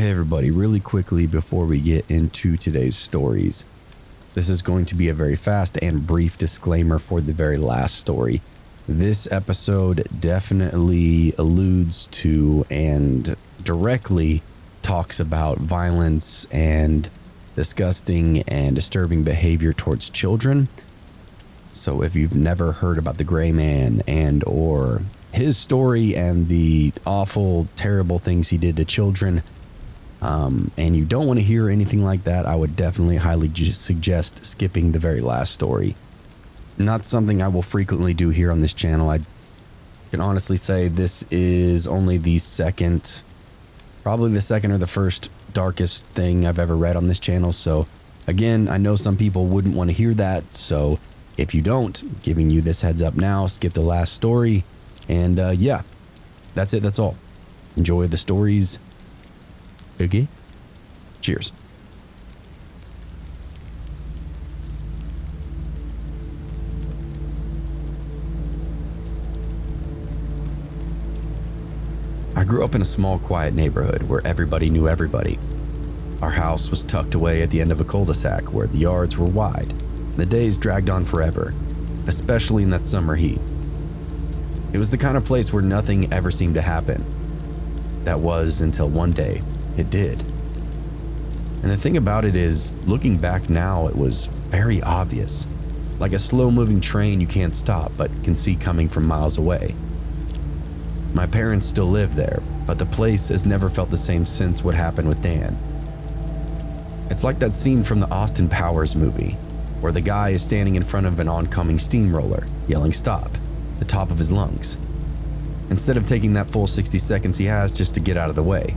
Hey everybody, really quickly before we get into today's stories, this is going to be a very fast and brief disclaimer for the very last story. This episode definitely alludes to and directly talks about violence and disgusting and disturbing behavior towards children. So if you've never heard about the Gray Man and or his story and the awful, terrible things he did to children, and you don't want to hear anything like that, I would definitely highly suggest skipping the very last story. Not something I will frequently do here on this channel. I can honestly say this is only probably the second or the first darkest thing I've ever read on this channel. So again, I know some people wouldn't want to hear that. So if you don't, giving you this heads up now, skip the last story. And yeah, that's it. That's all. Enjoy the stories. Okay. Cheers. I grew up in a small, quiet neighborhood where everybody knew everybody. Our house was tucked away at the end of a cul-de-sac where the yards were wide. The days dragged on forever, especially in that summer heat. It was the kind of place where nothing ever seemed to happen. That was until one day it did. And the thing about it is, looking back now, it was very obvious. Like a slow-moving train you can't stop but can see coming from miles away. My parents still live there, but the place has never felt the same since what happened with Dan. It's like that scene from the Austin Powers movie, where the guy is standing in front of an oncoming steamroller, yelling stop, at the top of his lungs, instead of taking that full 60 seconds he has just to get out of the way.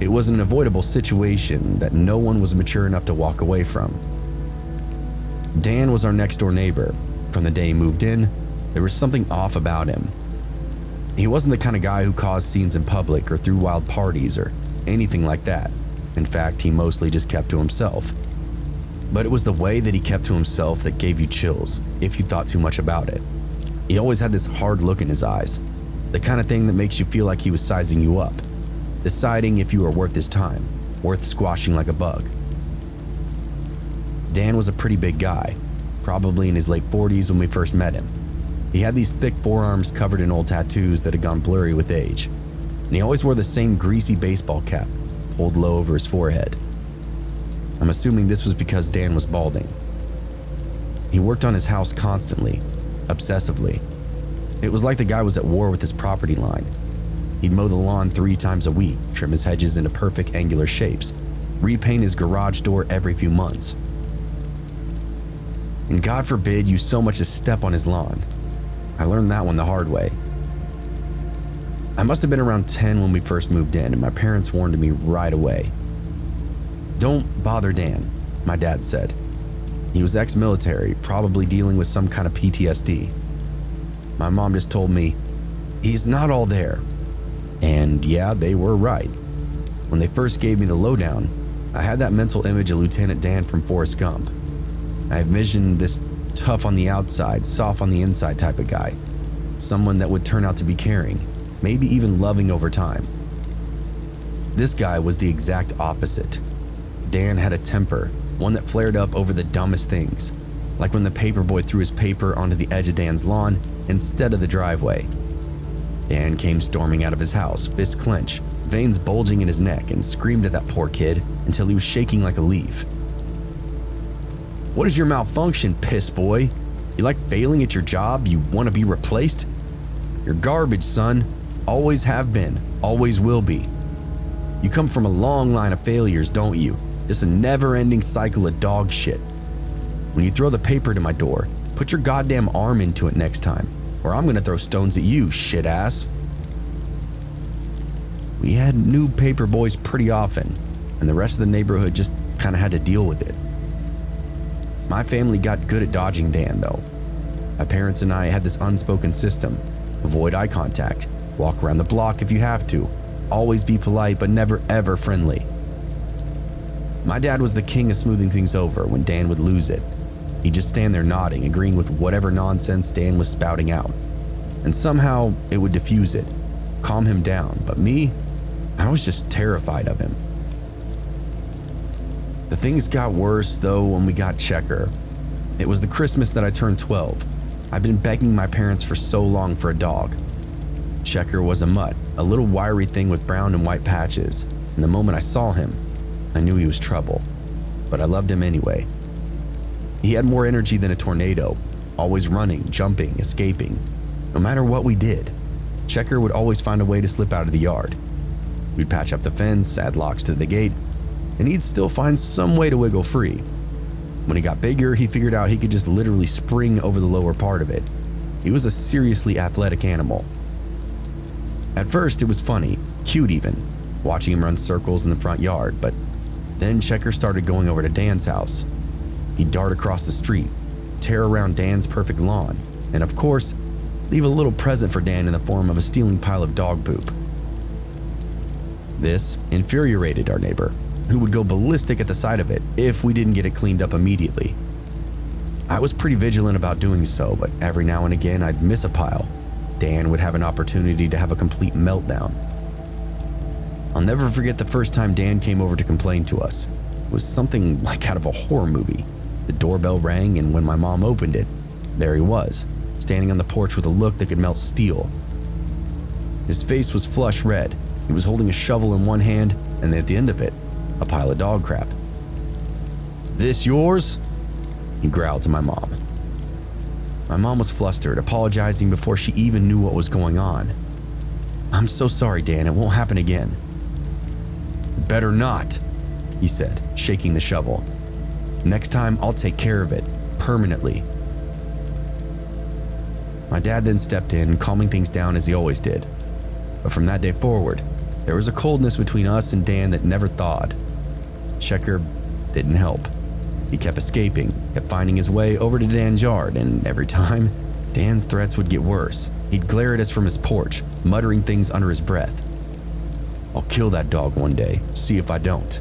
It was an avoidable situation that no one was mature enough to walk away from. Dan was our next door neighbor. From the day he moved in, there was something off about him. He wasn't the kind of guy who caused scenes in public or threw wild parties or anything like that. In fact, he mostly just kept to himself. But it was the way that he kept to himself that gave you chills if you thought too much about it. He always had this hard look in his eyes, the kind of thing that makes you feel like he was sizing you up, deciding if you were worth his time, worth squashing like a bug. Dan was a pretty big guy, probably in his late 40s when we first met him. He had these thick forearms covered in old tattoos that had gone blurry with age, and he always wore the same greasy baseball cap, pulled low over his forehead. I'm assuming this was because Dan was balding. He worked on his house constantly, obsessively. It was like the guy was at war with his property line. He'd mow the lawn 3 times a week, trim his hedges into perfect angular shapes, repaint his garage door every few months. And God forbid you so much as step on his lawn. I learned that one the hard way. I must have been around 10 when we first moved in, and my parents warned me right away. Don't bother Dan, my dad said. He was ex-military, probably dealing with some kind of PTSD. My mom just told me, he's not all there. And yeah, they were right. When they first gave me the lowdown, I had that mental image of Lieutenant Dan from Forrest Gump. I envisioned this tough on the outside, soft on the inside type of guy. Someone that would turn out to be caring, maybe even loving over time. This guy was the exact opposite. Dan had a temper, one that flared up over the dumbest things, like when the paperboy threw his paper onto the edge of Dan's lawn instead of the driveway. Dan came storming out of his house, fists clenched, veins bulging in his neck, and screamed at that poor kid until he was shaking like a leaf. What is your malfunction, piss boy? You like failing at your job? You want to be replaced? You're garbage, son. Always have been, always will be. You come from a long line of failures, don't you? Just a never-ending cycle of dog shit. When you throw the paper to my door, put your goddamn arm into it next time, or I'm gonna throw stones at you, shit ass. We had new paper boys pretty often, and the rest of the neighborhood just kinda had to deal with it. My family got good at dodging Dan, though. My parents and I had this unspoken system. Avoid eye contact, walk around the block if you have to, always be polite but never ever friendly. My dad was the king of smoothing things over when Dan would lose it. He'd just stand there nodding, agreeing with whatever nonsense Dan was spouting out. And somehow it would diffuse it, calm him down. But me, I was just terrified of him. The things got worse, though, when we got Checker. It was the Christmas that I turned 12. I'd been begging my parents for so long for a dog. Checker was a mutt, a little wiry thing with brown and white patches, and the moment I saw him, I knew he was trouble. But I loved him anyway. He had more energy than a tornado, always running, jumping, escaping. No matter what we did, Checker would always find a way to slip out of the yard. We'd patch up the fence, add locks to the gate, and he'd still find some way to wiggle free. When he got bigger, he figured out he could just literally spring over the lower part of it. He was a seriously athletic animal. At first, it was funny, cute even, watching him run circles in the front yard, but then Checker started going over to Dan's house. He'd dart across the street, tear around Dan's perfect lawn, and of course, leave a little present for Dan in the form of a steaming pile of dog poop. This infuriated our neighbor, who would go ballistic at the sight of it if we didn't get it cleaned up immediately. I was pretty vigilant about doing so, but every now and again I'd miss a pile. Dan would have an opportunity to have a complete meltdown. I'll never forget the first time Dan came over to complain to us. It was something like out of a horror movie. The doorbell rang, and when my mom opened it, there he was, standing on the porch with a look that could melt steel. His face was flush red. He was holding a shovel in one hand, and at the end of it, a pile of dog crap. "This yours?" he growled to my mom. My mom was flustered, apologizing before she even knew what was going on. "I'm so sorry, Dan. It won't happen again." "Better not," he said, shaking the shovel. "Next time, I'll take care of it, permanently." My dad then stepped in, calming things down as he always did. But from that day forward, there was a coldness between us and Dan that never thawed. Checker didn't help. He kept escaping, kept finding his way over to Dan's yard, and every time, Dan's threats would get worse. He'd glare at us from his porch, muttering things under his breath. "I'll kill that dog one day, see if I don't."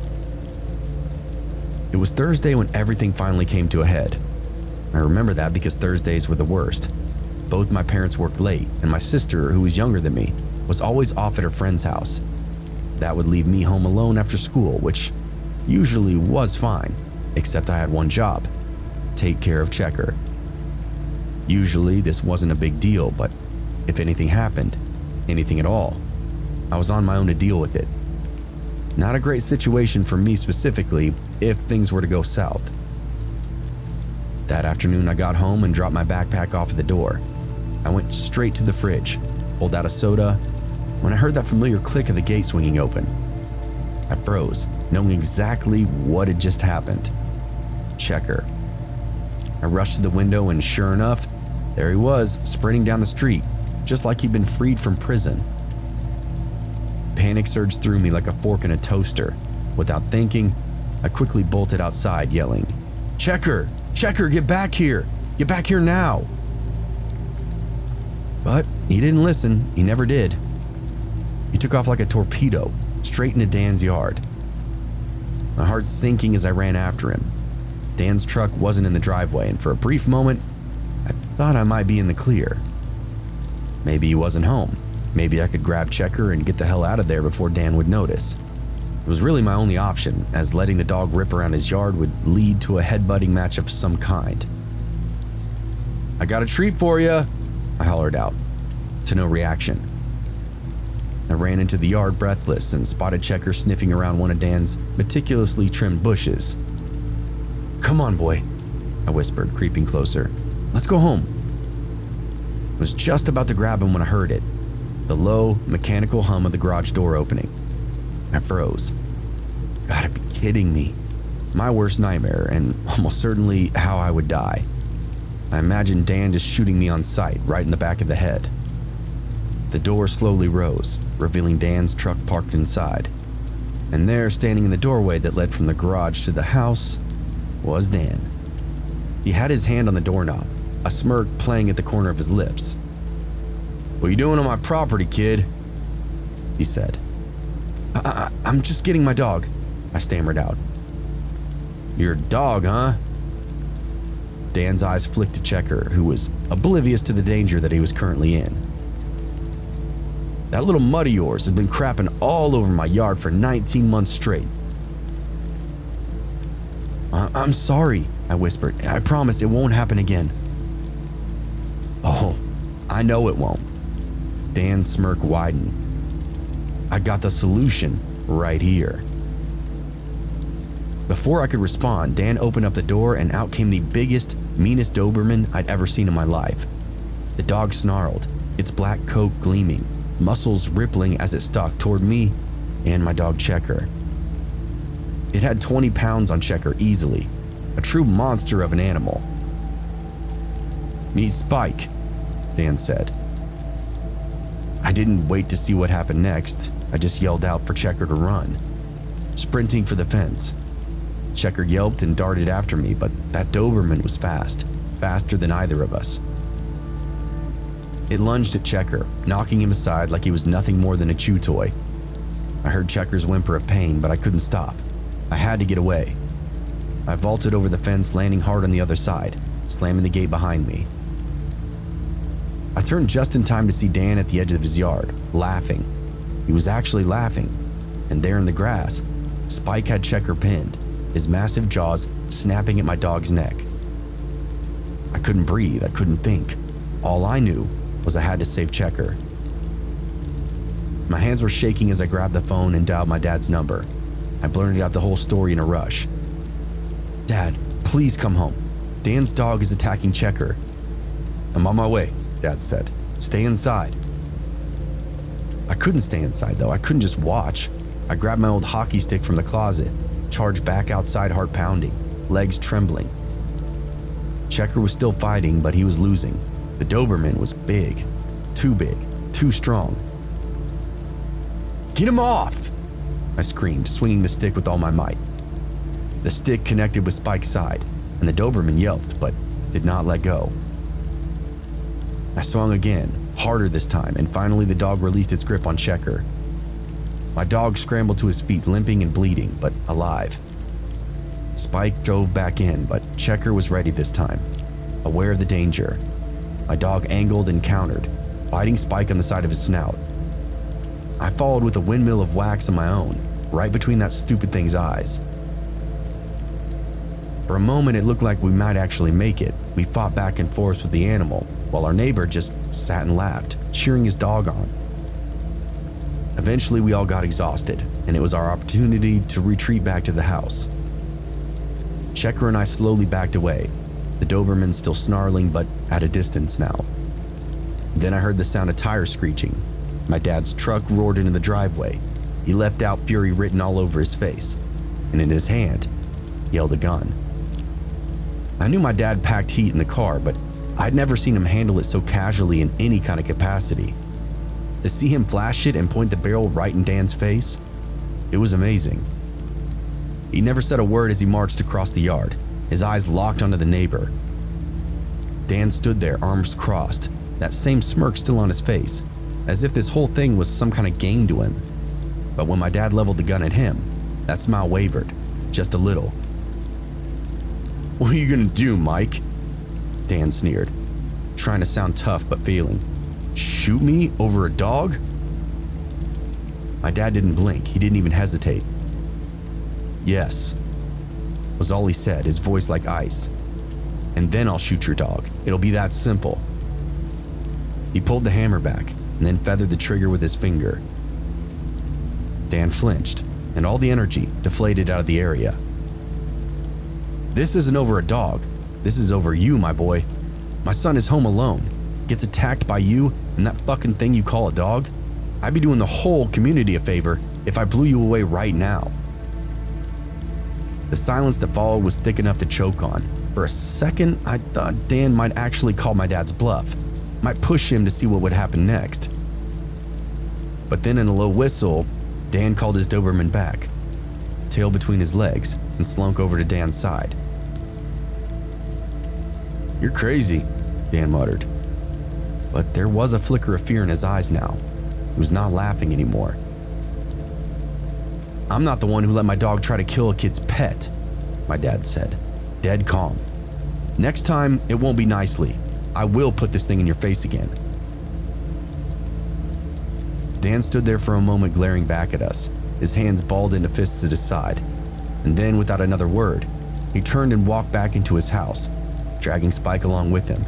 It was Thursday when everything finally came to a head. I remember that because Thursdays were the worst. Both my parents worked late, and my sister, who was younger than me, was always off at her friend's house. That would leave me home alone after school, which usually was fine, except I had one job: take care of Checker. Usually this wasn't a big deal, but if anything happened, anything at all, I was on my own to deal with it. Not a great situation for me specifically if things were to go south. That afternoon I got home and dropped my backpack off at the door. I went straight to the fridge, pulled out a soda, when I heard that familiar click of the gate swinging open. I froze, knowing exactly what had just happened. Checker. I rushed to the window and sure enough, there he was, sprinting down the street, just like he'd been freed from prison. Panic surged through me like a fork in a toaster. Without thinking, I quickly bolted outside, yelling, "Checker! Checker, get back here! Get back here now!" But he didn't listen. He never did. He took off like a torpedo, straight into Dan's yard. My heart sinking as I ran after him. Dan's truck wasn't in the driveway, and for a brief moment, I thought I might be in the clear. Maybe he wasn't home. Maybe I could grab Checker and get the hell out of there before Dan would notice. It was really my only option, as letting the dog rip around his yard would lead to a headbutting match of some kind. "I got a treat for you," I hollered out, to no reaction. I ran into the yard breathless and spotted Checker sniffing around one of Dan's meticulously trimmed bushes. "Come on, boy," I whispered, creeping closer. "Let's go home." I was just about to grab him when I heard it, the low, mechanical hum of the garage door opening. I froze. Gotta be kidding me. My worst nightmare, and almost certainly how I would die. I imagined Dan just shooting me on sight, right in the back of the head. The door slowly rose, revealing Dan's truck parked inside. And there, standing in the doorway that led from the garage to the house, was Dan. He had his hand on the doorknob, a smirk playing at the corner of his lips. "What you doing on my property, kid?" he said. I'm just getting my dog," I stammered out. "Your dog, huh?" Dan's eyes flicked to Checker, who was oblivious to the danger that he was currently in. "That little mutt of yours has been crapping all over my yard for 19 months straight." I'm sorry, I whispered. I promise it won't happen again. Oh, I know it won't. Dan's smirk widened. I got the solution right here. Before I could respond, Dan opened up the door and out came the biggest, meanest Doberman I'd ever seen in my life. The dog snarled, its black coat gleaming, muscles rippling as it stalked toward me and my dog Checker. It had 20 pounds on Checker easily, a true monster of an animal. "Meet Spike," Dan said. I didn't wait to see what happened next. I just yelled out for Checker to run, sprinting for the fence. Checker yelped and darted after me, but that Doberman was fast, faster than either of us. It lunged at Checker, knocking him aside like he was nothing more than a chew toy. I heard Checker's whimper of pain, but I couldn't stop. I had to get away. I vaulted over the fence, landing hard on the other side, slamming the gate behind me. I turned just in time to see Dan at the edge of his yard, laughing. He was actually laughing, and there in the grass, Spike had Checker pinned, his massive jaws snapping at my dog's neck. I couldn't breathe, I couldn't think. All I knew was I had to save Checker. My hands were shaking as I grabbed the phone and dialed my dad's number. I blurted out the whole story in a rush. "Dad, please come home. Dan's dog is attacking Checker." "I'm on my way," Dad said. "Stay inside." I couldn't stay inside though. I couldn't just watch. I grabbed my old hockey stick from the closet, charged back outside, heart pounding, legs trembling. Checker was still fighting, but he was losing. The Doberman was big, too strong. "Get him off!" I screamed, swinging the stick with all my might. The stick connected with Spike's side, and the Doberman yelped, but did not let go. I swung again, harder this time, and finally the dog released its grip on Checker. My dog scrambled to his feet, limping and bleeding, but alive. Spike drove back in, but Checker was ready this time, aware of the danger. My dog angled and countered, biting Spike on the side of his snout. I followed with a windmill of wax of my own, right between that stupid thing's eyes. For a moment, it looked like we might actually make it. We fought back and forth with the animal, while our neighbor just sat and laughed, cheering his dog on. Eventually, we all got exhausted, and it was our opportunity to retreat back to the house. Checker and I slowly backed away, the Doberman still snarling, but at a distance now. Then I heard the sound of tires screeching. My dad's truck roared into the driveway. He leapt out, fury written all over his face, and in his hand, he held a gun. I knew my dad packed heat in the car, but I'd never seen him handle it so casually in any kind of capacity. To see him flash it and point the barrel right in Dan's face, it was amazing. He never said a word as he marched across the yard, his eyes locked onto the neighbor. Dan stood there, arms crossed, that same smirk still on his face, as if this whole thing was some kind of game to him. But when my dad leveled the gun at him, that smile wavered, just a little. "What are you gonna do, Mike?" Dan sneered, trying to sound tough but failing. "Shoot me over a dog?" My dad didn't blink, he didn't even hesitate. "Yes," was all he said, his voice like ice. "And then I'll shoot your dog. It'll be that simple." He pulled the hammer back and then feathered the trigger with his finger. Dan flinched, and all the energy deflated out of the area. "This isn't over a dog. This is over you, my boy. My son is home alone, gets attacked by you and that fucking thing you call a dog. I'd be doing the whole community a favor if I blew you away right now." The silence that followed was thick enough to choke on. For a second, I thought Dan might actually call my dad's bluff, might push him to see what would happen next. But then in a low whistle, Dan called his Doberman back, tail between his legs, and slunk over to Dan's side. "You're crazy," Dan muttered. But there was a flicker of fear in his eyes now. He was not laughing anymore. "I'm not the one who let my dog try to kill a kid's pet," my dad said, dead calm. "Next time, it won't be nicely. I will put this thing in your face again." Dan stood there for a moment glaring back at us, his hands balled into fists at his side, and then without another word, he turned and walked back into his house, dragging Spike along with him.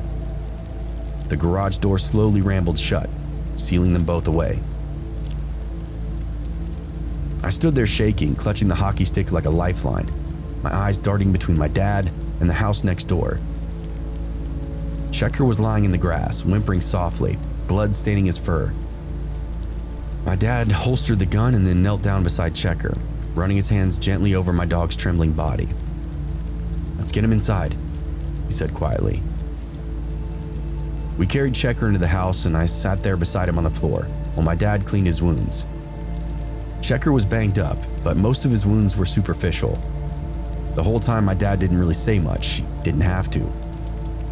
The garage door slowly rambled shut, sealing them both away. I stood there shaking, clutching the hockey stick like a lifeline, my eyes darting between my dad and the house next door. Checker was lying in the grass, whimpering softly, blood staining his fur. My dad holstered the gun and then knelt down beside Checker, running his hands gently over my dog's trembling body. "Let's get him inside," he said quietly. We carried Checker into the house and I sat there beside him on the floor while my dad cleaned his wounds. Checker was banged up, but most of his wounds were superficial. The whole time my dad didn't really say much, he didn't have to.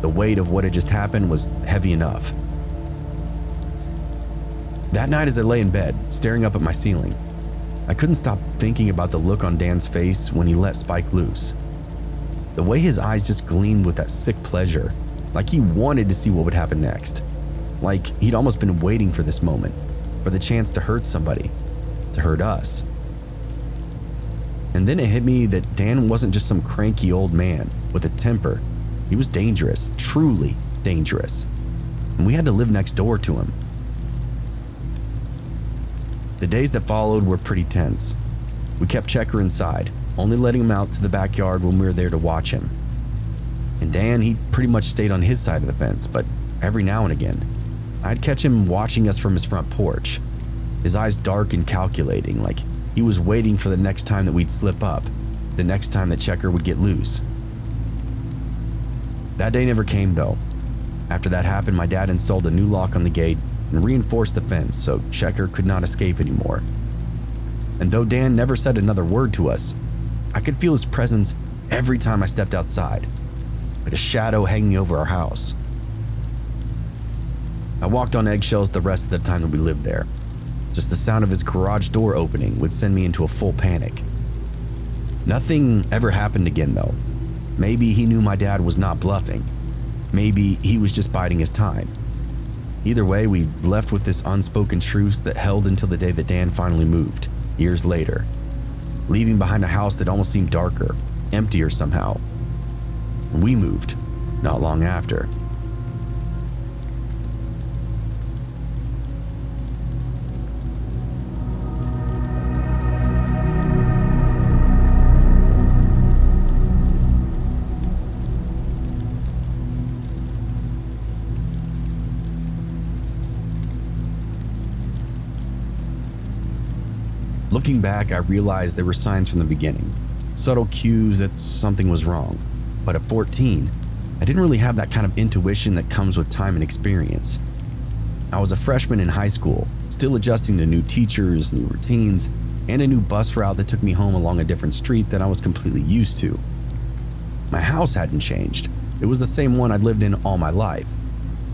The weight of what had just happened was heavy enough. That night as I lay in bed, staring up at my ceiling, I couldn't stop thinking about the look on Dan's face when he let Spike loose. The way his eyes just gleamed with that sick pleasure, like he wanted to see what would happen next. Like he'd almost been waiting for this moment, for the chance to hurt somebody, to hurt us. And then it hit me that Dan wasn't just some cranky old man with a temper. He was dangerous, truly dangerous. And we had to live next door to him. The days that followed were pretty tense. We kept Checker inside, only letting him out to the backyard when we were there to watch him. And Dan, he pretty much stayed on his side of the fence, but every now and again, I'd catch him watching us from his front porch, his eyes dark and calculating, like he was waiting for the next time that we'd slip up, the next time that Checker would get loose. That day never came though. After that happened, my dad installed a new lock on the gate and reinforced the fence so Checker could not escape anymore. And though Dan never said another word to us, I could feel his presence every time I stepped outside, like a shadow hanging over our house. I walked on eggshells the rest of the time that we lived there. Just the sound of his garage door opening would send me into a full panic. Nothing ever happened again though. Maybe he knew my dad was not bluffing. Maybe he was just biding his time. Either way, we left with this unspoken truce that held until the day that Dan finally moved, years later, leaving behind a house that almost seemed darker, emptier somehow. We moved not long after. Looking back, I realized there were signs from the beginning, subtle cues that something was wrong. But at 14, I didn't really have that kind of intuition that comes with time and experience. I was a freshman in high school, still adjusting to new teachers, new routines, and a new bus route that took me home along a different street that I was completely used to. My house hadn't changed. It was the same one I'd lived in all my life.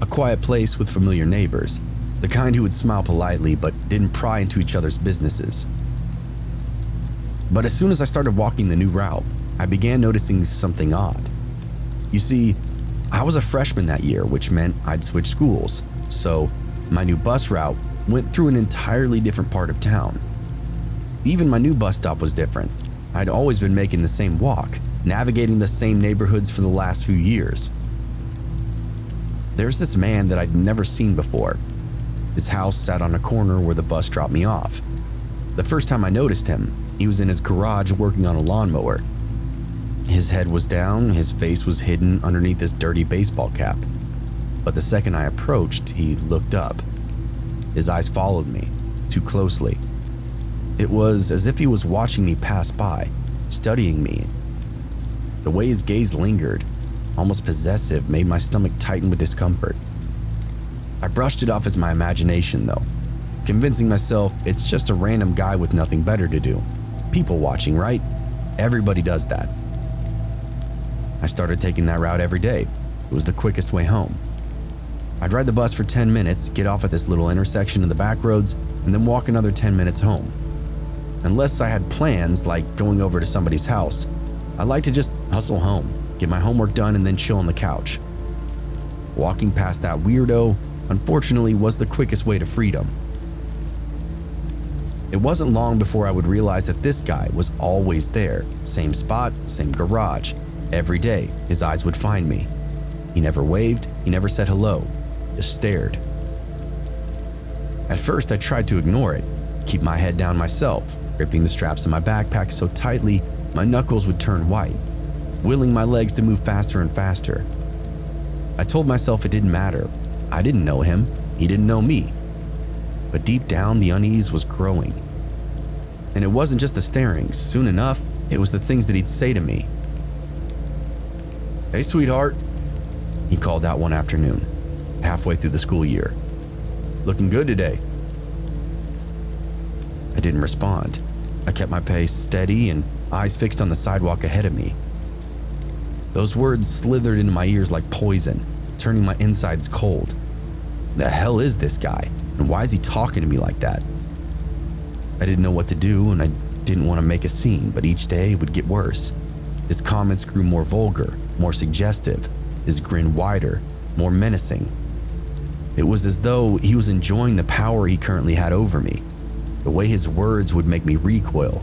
A quiet place with familiar neighbors, the kind who would smile politely but didn't pry into each other's businesses. But as soon as I started walking the new route, I began noticing something odd. You see, I was a freshman that year, which meant I'd switched schools, so my new bus route went through an entirely different part of town. Even my new bus stop was different. I'd always been making the same walk, navigating the same neighborhoods for the last few years. There's this man that I'd never seen before. His house sat on a corner where the bus dropped me off. The first time I noticed him, he was in his garage working on a lawnmower. His head was down, his face was hidden underneath his dirty baseball cap. But the second I approached, he looked up. His eyes followed me, too closely. It was as if he was watching me pass by, studying me. The way his gaze lingered, almost possessive, made my stomach tighten with discomfort. I brushed it off as my imagination though, convincing myself it's just a random guy with nothing better to do. People watching, right? Everybody does that. I started taking that route every day. It was the quickest way home. I'd ride the bus for 10 minutes, get off at this little intersection in the back roads, and then walk another 10 minutes home. Unless I had plans like going over to somebody's house, I like to just hustle home, get my homework done, and then chill on the couch. Walking past that weirdo, unfortunately, was the quickest way to freedom. It wasn't long before I would realize that this guy was always there. Same spot, same garage, Every day, his eyes would find me. He never waved, he never said hello, just stared. At first, I tried to ignore it, keep my head down myself, gripping the straps of my backpack so tightly my knuckles would turn white, willing my legs to move faster and faster. I told myself it didn't matter. I didn't know him, he didn't know me. But deep down, the unease was growing. And it wasn't just the staring. Soon enough, it was the things that he'd say to me. "Hey, sweetheart," he called out one afternoon, halfway through the school year. "Looking good today." I didn't respond. I kept my pace steady and eyes fixed on the sidewalk ahead of me. Those words slithered into my ears like poison, turning my insides cold. The hell is this guy? And why is he talking to me like that? I didn't know what to do, and I didn't want to make a scene, but each day would get worse. His comments grew more vulgar, more suggestive, his grin wider, more menacing. It was as though he was enjoying the power he currently had over me. The way his words would make me recoil.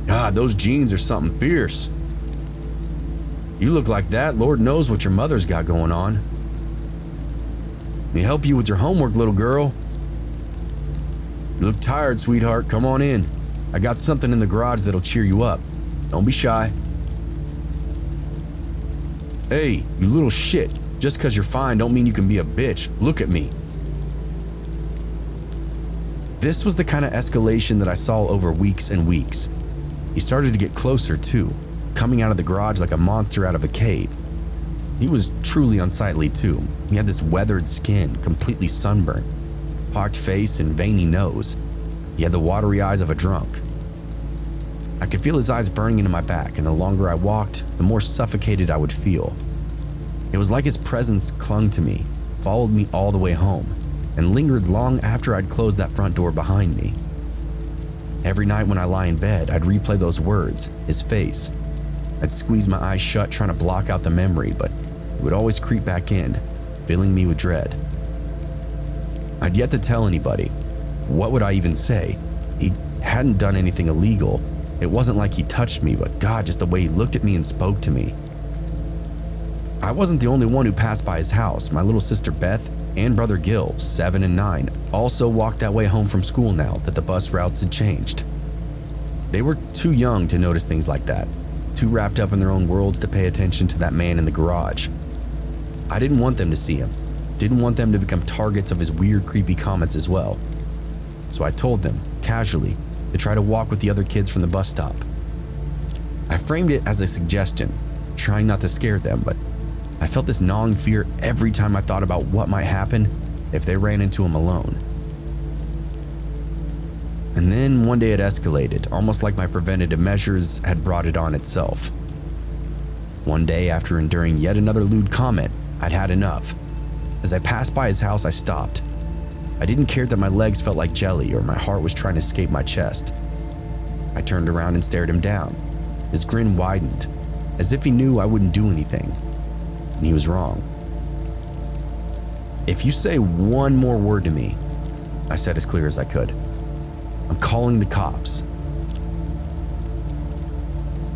"God, those jeans are something fierce. You look like that, Lord knows what your mother's got going on. Let me help you with your homework, little girl. You look tired, sweetheart. Come on in. I got something in the garage that'll cheer you up. Don't be shy. Hey, you little shit. Just because you're fine don't mean you can be a bitch. Look at me." This was the kind of escalation that I saw over weeks and weeks. He started to get closer too, coming out of the garage like a monster out of a cave. He was truly unsightly too. He had this weathered skin, completely sunburned, pocked face and veiny nose. He had the watery eyes of a drunk. I could feel his eyes burning into my back, and the longer I walked, the more suffocated I would feel. It was like his presence clung to me, followed me all the way home, and lingered long after I'd closed that front door behind me. Every night when I lie in bed, I'd replay those words, his face. I'd squeeze my eyes shut trying to block out the memory, but it would always creep back in, filling me with dread. I'd yet to tell anybody. What would I even say? He hadn't done anything illegal. It wasn't like he touched me, but God, just the way he looked at me and spoke to me. I wasn't the only one who passed by his house. My little sister Beth and brother Gil, 7 and 9, also walked that way home from school now that the bus routes had changed. They were too young to notice things like that, too wrapped up in their own worlds to pay attention to that man in the garage. I didn't want them to see him, didn't want them to become targets of his weird, creepy comments as well. So I told them, casually, to try to walk with the other kids from the bus stop. I framed it as a suggestion, trying not to scare them, but I felt this gnawing fear every time I thought about what might happen if they ran into him alone. And then one day it escalated, almost like my preventative measures had brought it on itself. One day, after enduring yet another lewd comment, I'd had enough. As I passed by his house, I stopped. I didn't care that my legs felt like jelly or my heart was trying to escape my chest. I turned around and stared him down. His grin widened, as if he knew I wouldn't do anything. And he was wrong. "If you say one more word to me," I said as clear as I could, "I'm calling the cops."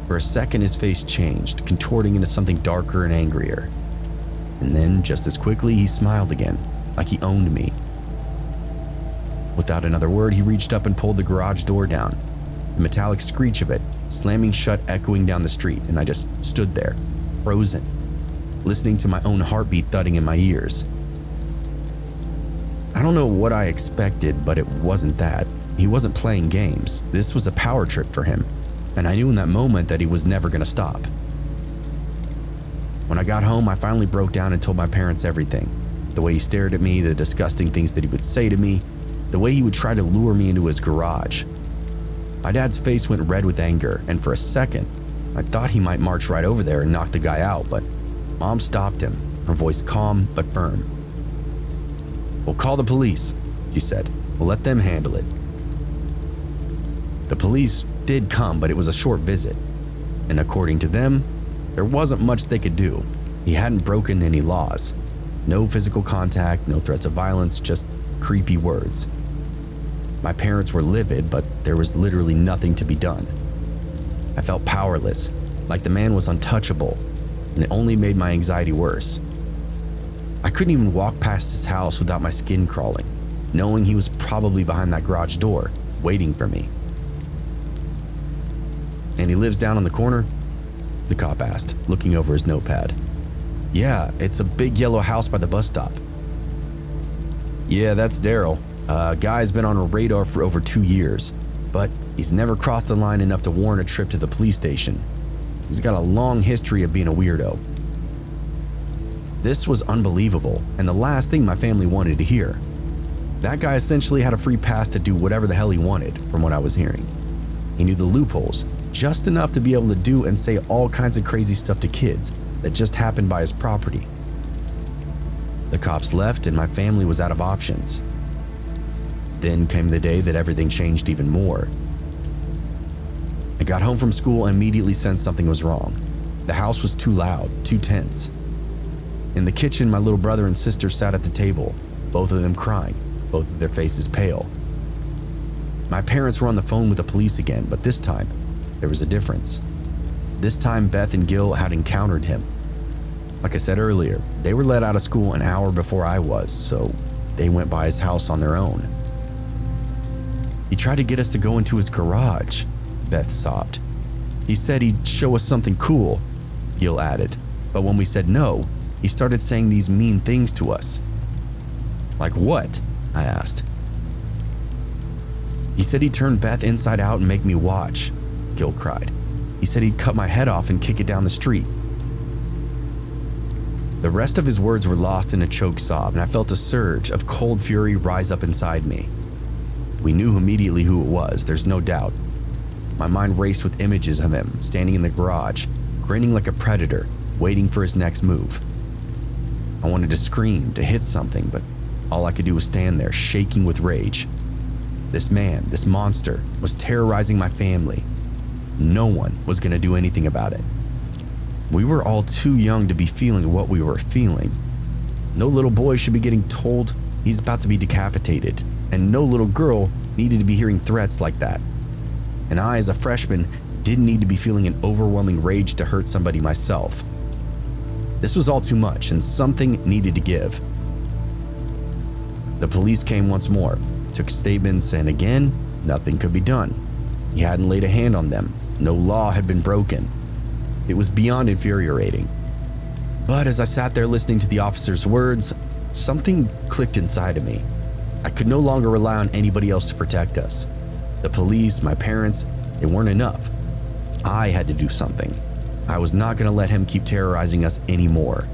For a second, his face changed, contorting into something darker and angrier. And then, just as quickly, he smiled again, like he owned me. Without another word, he reached up and pulled the garage door down, the metallic screech of it slamming shut echoing down the street, and I just stood there, frozen, listening to my own heartbeat thudding in my ears. I don't know what I expected, but it wasn't that. He wasn't playing games. This was a power trip for him, and I knew in that moment that he was never going to stop. When I got home, I finally broke down and told my parents everything. The way he stared at me, the disgusting things that he would say to me, the way he would try to lure me into his garage. My dad's face went red with anger, and for a second, I thought he might march right over there and knock the guy out, but Mom stopped him, her voice calm but firm. "We'll call the police," she said. "We'll let them handle it." The police did come, but it was a short visit, and according to them, there wasn't much they could do. He hadn't broken any laws. No physical contact, no threats of violence, just creepy words. My parents were livid, but there was literally nothing to be done. I felt powerless, like the man was untouchable, and it only made my anxiety worse. I couldn't even walk past his house without my skin crawling, knowing he was probably behind that garage door, waiting for me. "And he lives down on the corner?" the cop asked, looking over his notepad. "Yeah, it's a big yellow house by the bus stop." "Yeah, that's Daryl. Guy's been on our radar for over 2 years, but he's never crossed the line enough to warrant a trip to the police station. He's got a long history of being a weirdo." This was unbelievable, and the last thing my family wanted to hear. That guy essentially had a free pass to do whatever the hell he wanted, from what I was hearing. He knew the loopholes, just enough to be able to do and say all kinds of crazy stuff to kids that just happened by his property. The cops left and my family was out of options. Then came the day that everything changed even more. I got home from school and immediately sensed something was wrong. The house was too loud, too tense. In the kitchen, my little brother and sister sat at the table, both of them crying, both of their faces pale. My parents were on the phone with the police again, but this time, there was a difference. This time, Beth and Gil had encountered him. Like I said earlier, they were let out of school an hour before I was, so they went by his house on their own. "He tried to get us to go into his garage," Beth sobbed. "He said he'd show us something cool," Gil added. "But when we said no, he started saying these mean things to us." "Like what?" I asked. "He said he'd turn Beth inside out and make me watch," Gil cried. "He said he'd cut my head off and kick it down the street." The rest of his words were lost in a choked sob, and I felt a surge of cold fury rise up inside me. We knew immediately who it was, there's no doubt. My mind raced with images of him standing in the garage, grinning like a predator, waiting for his next move. I wanted to scream, to hit something, but all I could do was stand there, shaking with rage. This man, this monster, was terrorizing my family. No one was going to do anything about it. We were all too young to be feeling what we were feeling. No little boy should be getting told he's about to be decapitated, and no little girl needed to be hearing threats like that. And I, as a freshman, didn't need to be feeling an overwhelming rage to hurt somebody myself. This was all too much, and something needed to give. The police came once more, took statements, and again, nothing could be done. He hadn't laid a hand on them. No law had been broken. It was beyond infuriating. But as I sat there listening to the officer's words, something clicked inside of me. I could no longer rely on anybody else to protect us. The police, my parents, they weren't enough. I had to do something. I was not going to let him keep terrorizing us anymore.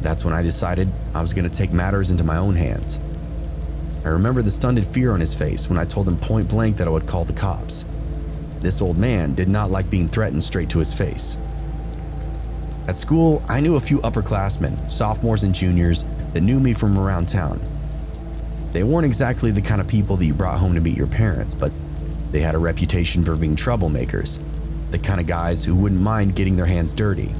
That's when I decided I was going to take matters into my own hands. I remember the stunned fear on his face when I told him point blank that I would call the cops. This old man did not like being threatened straight to his face. At school, I knew a few upperclassmen, sophomores and juniors, that knew me from around town. They weren't exactly the kind of people that you brought home to meet your parents, but they had a reputation for being troublemakers, the kind of guys who wouldn't mind getting their hands dirty.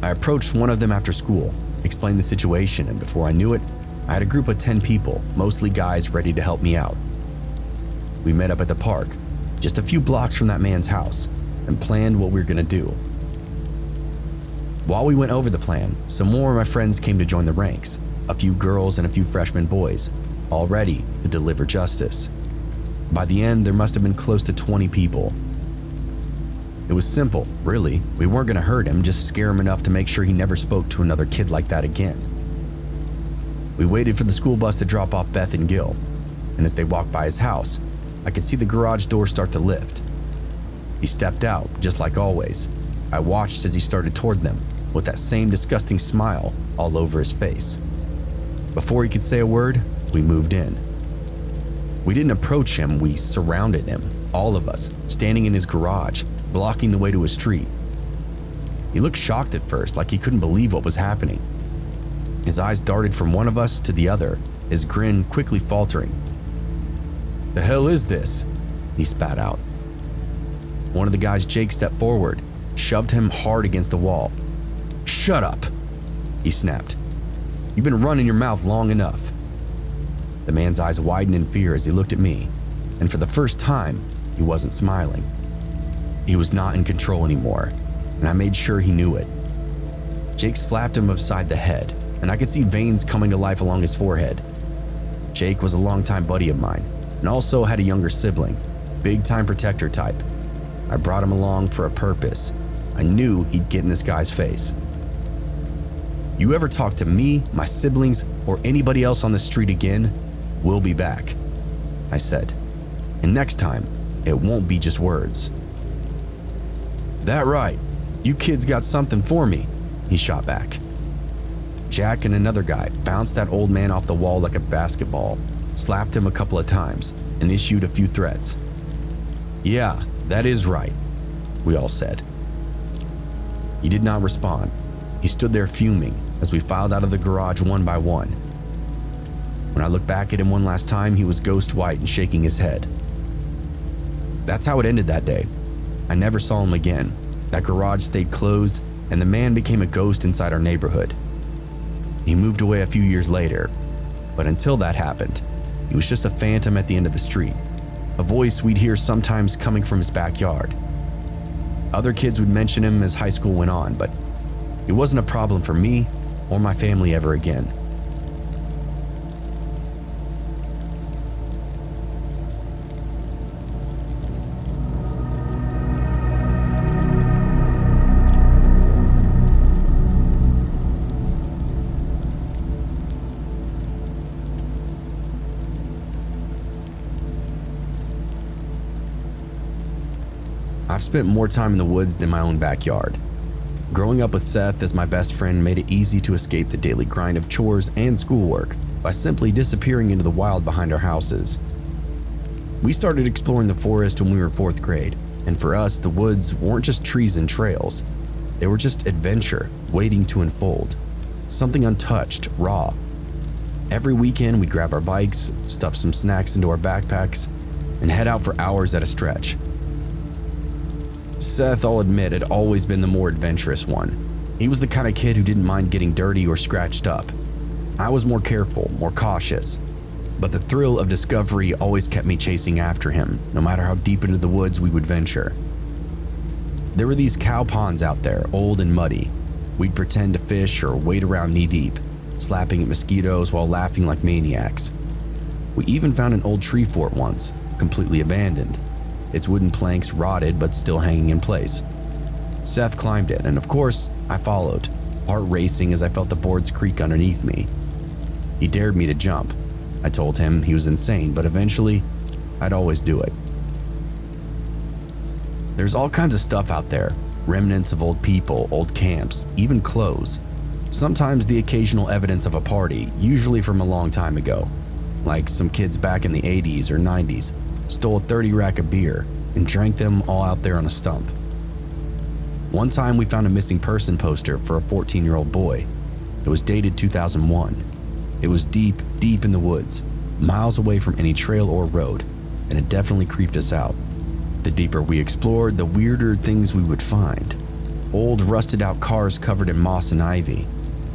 I approached one of them after school, explained the situation, and before I knew it, I had a group of 10 people, mostly guys, ready to help me out. We met up at the park, just a few blocks from that man's house, and planned what we were going to do. While we went over the plan, some more of my friends came to join the ranks, a few girls and a few freshman boys, all ready to deliver justice. By the end, there must have been close to 20 people. It was simple, really. We weren't going to hurt him, just scare him enough to make sure he never spoke to another kid like that again. We waited for the school bus to drop off Beth and Gil, and as they walked by his house, I could see the garage door start to lift. He stepped out, just like always. I watched as he started toward them, with that same disgusting smile all over his face. Before he could say a word, we moved in. We didn't approach him, we surrounded him, all of us, standing in his garage, blocking the way to his street. He looked shocked at first, like he couldn't believe what was happening. His eyes darted from one of us to the other, his grin quickly faltering. "The hell is this?" he spat out. One of the guys, Jake, stepped forward, shoved him hard against the wall. "Shut up," he snapped. "You've been running your mouth long enough." The man's eyes widened in fear as he looked at me, and for the first time, he wasn't smiling. He was not in control anymore, and I made sure he knew it. Jake slapped him upside the head, and I could see veins coming to life along his forehead. Jake was a longtime buddy of mine, and also had a younger sibling, big-time protector type. I brought him along for a purpose. I knew he'd get in this guy's face. You ever talk to me, my siblings, or anybody else on the street again, we'll be back, I said. And next time, it won't be just words. That right, you kids got something for me, he shot back. Jack and another guy bounced that old man off the wall like a basketball, slapped him a couple of times, and issued a few threats. Yeah, that is right, we all said. He did not respond. He stood there fuming as we filed out of the garage one by one. When I looked back at him one last time, he was ghost white and shaking his head. That's how it ended that day. I never saw him again. That garage stayed closed, and the man became a ghost inside our neighborhood. He moved away a few years later, but until that happened, he was just a phantom at the end of the street, a voice we'd hear sometimes coming from his backyard. Other kids would mention him as high school went on, but it wasn't a problem for me or my family ever again. I've spent more time in the woods than my own backyard. Growing up with Seth as my best friend made it easy to escape the daily grind of chores and schoolwork by simply disappearing into the wild behind our houses. We started exploring the forest when we were 4th grade, and for us, the woods weren't just trees and trails. They were just adventure waiting to unfold, something untouched, raw. Every weekend, we'd grab our bikes, stuff some snacks into our backpacks, and head out for hours at a stretch. Seth, I'll admit, had always been the more adventurous one. He was the kind of kid who didn't mind getting dirty or scratched up. I was more careful, more cautious, but the thrill of discovery always kept me chasing after him, no matter how deep into the woods we would venture. There were these cow ponds out there, old and muddy. We'd pretend to fish or wade around knee-deep, slapping at mosquitoes while laughing like maniacs. We even found an old tree fort once, completely abandoned. Its wooden planks rotted but still hanging in place. Seth climbed it, and of course, I followed, heart racing as I felt the boards creak underneath me. He dared me to jump. I told him he was insane, but eventually, I'd always do it. There's all kinds of stuff out there, remnants of old people, old camps, even clothes. Sometimes the occasional evidence of a party, usually from a long time ago, like some kids back in the 80s or 90s. Stole a 30 rack of beer and drank them all out there on a stump. One time we found a missing person poster for a 14-year-old boy. It was dated 2001. It was deep, deep in the woods, miles away from any trail or road, and it definitely creeped us out. The deeper we explored, the weirder things we would find. Old, rusted-out cars covered in moss and ivy,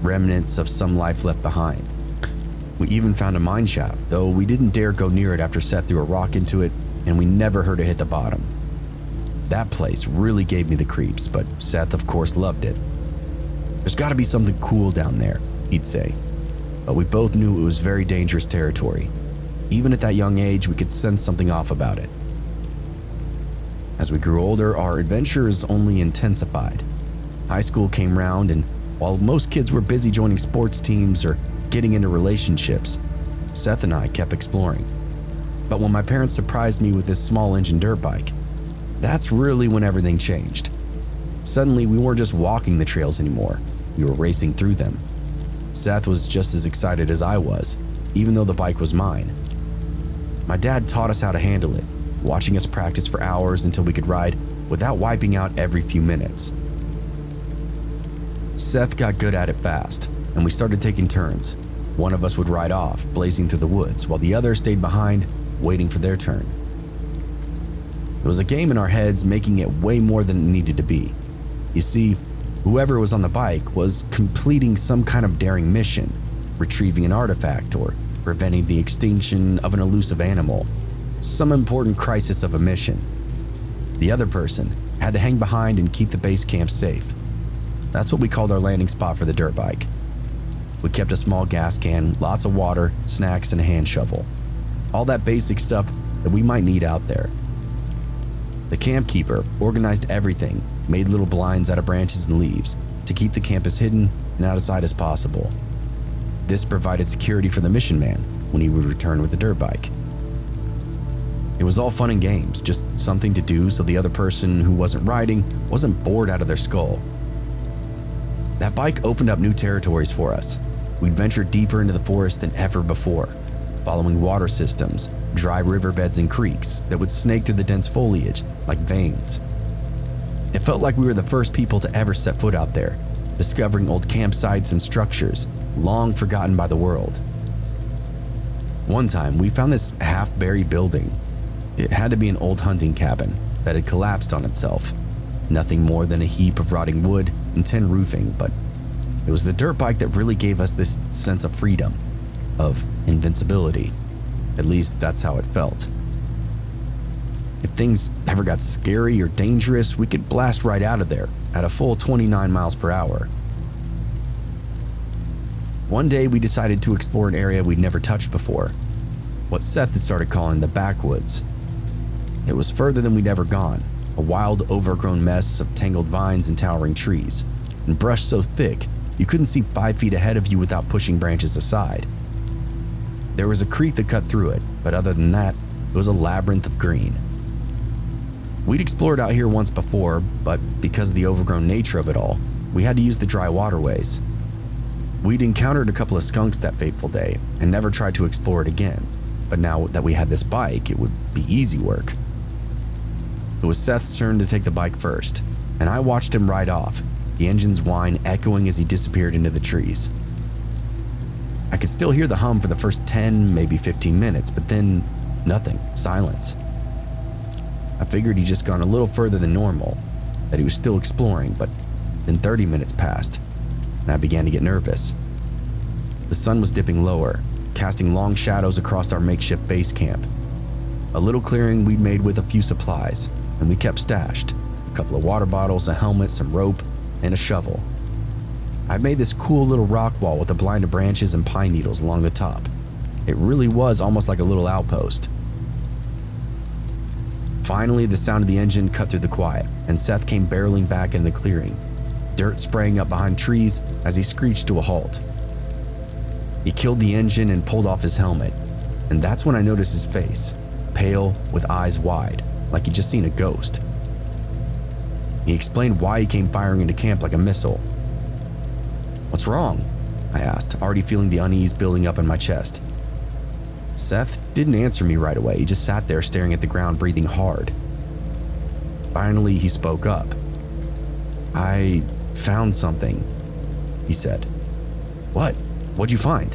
remnants of some life left behind. We even found a mine shaft, though we didn't dare go near it after Seth threw a rock into it, and we never heard it hit the bottom. That place really gave me the creeps, but Seth, of course, loved it. There's gotta be something cool down there, he'd say. But we both knew it was very dangerous territory. Even at that young age, we could sense something off about it. As we grew older, our adventures only intensified. High school came round, and while most kids were busy joining sports teams or getting into relationships, Seth and I kept exploring. But when my parents surprised me with this small engine dirt bike, that's really when everything changed. Suddenly, we weren't just walking the trails anymore, we were racing through them. Seth was just as excited as I was, even though the bike was mine. My dad taught us how to handle it, watching us practice for hours until we could ride without wiping out every few minutes. Seth got good at it fast, and we started taking turns. One of us would ride off, blazing through the woods, while the other stayed behind, waiting for their turn. It was a game in our heads, making it way more than it needed to be. You see, whoever was on the bike was completing some kind of daring mission, retrieving an artifact or preventing the extinction of an elusive animal, some important crisis of a mission. The other person had had to hang behind and keep the base camp safe. That's what we called our landing spot for the dirt bike. We kept a small gas can, lots of water, snacks, and a hand shovel. All that basic stuff that we might need out there. The camp keeper organized everything, made little blinds out of branches and leaves to keep the camp as hidden and out of sight as possible. This provided security for the mission man when he would return with the dirt bike. It was all fun and games, just something to do so the other person who wasn't riding wasn't bored out of their skull. That bike opened up new territories for us. We'd venture deeper into the forest than ever before, following water systems, dry riverbeds and creeks that would snake through the dense foliage like veins. It felt like we were the first people to ever set foot out there, discovering old campsites and structures long forgotten by the world. One time, we found this half-buried building. It had to be an old hunting cabin that had collapsed on itself. Nothing more than a heap of rotting wood and tin roofing, but it was the dirt bike that really gave us this sense of freedom, of invincibility. At least that's how it felt. If things ever got scary or dangerous, we could blast right out of there at a full 29 miles per hour. One day we decided to explore an area we'd never touched before, what Seth had started calling the backwoods. It was further than we'd ever gone, a wild, overgrown mess of tangled vines and towering trees, and brush so thick you couldn't see 5 feet ahead of you without pushing branches aside. There was a creek that cut through it, but other than that, it was a labyrinth of green. We'd explored out here once before, but because of the overgrown nature of it all, we had to use the dry waterways. We'd encountered a couple of skunks that fateful day and never tried to explore it again, but now that we had this bike, it would be easy work. It was Seth's turn to take the bike first, and I watched him ride off, the engine's whine echoing as he disappeared into the trees. I could still hear the hum for the first 10, maybe 15 minutes, but then nothing, silence. I figured he'd just gone a little further than normal, that he was still exploring, but then 30 minutes passed, and I began to get nervous. The sun was dipping lower, casting long shadows across our makeshift base camp. A little clearing we'd made with a few supplies, and we kept stashed. A couple of water bottles, a helmet, some rope, and a shovel. I made this cool little rock wall with a blind of branches and pine needles along the top. It really was almost like a little outpost. Finally, the sound of the engine cut through the quiet, and Seth came barreling back in the clearing, dirt spraying up behind trees as he screeched to a halt. He killed the engine and pulled off his helmet, and that's when I noticed his face, pale, with eyes wide, like he'd just seen a ghost. He explained why he came firing into camp like a missile. "What's wrong?" I asked, already feeling the unease building up in my chest. Seth didn't answer me right away. He just sat there staring at the ground, breathing hard. Finally, he spoke up. "I found something," he said. "What? What'd you find?"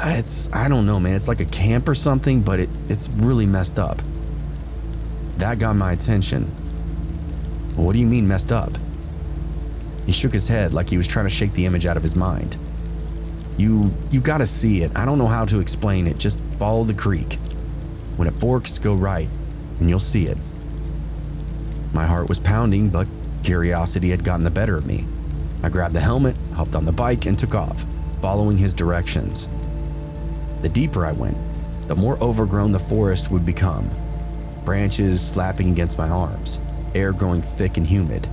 I don't know, man. It's like a camp or something, but it's really messed up." That got my attention. "What do you mean messed up?" He shook his head like he was trying to shake the image out of his mind. You gotta see it. I don't know how to explain it. Just follow the creek. When it forks, go right, and you'll see it." My heart was pounding, but curiosity had gotten the better of me. I grabbed the helmet, hopped on the bike, and took off, following his directions. The deeper I went, the more overgrown the forest would become. Branches slapping against my arms, air growing thick and humid.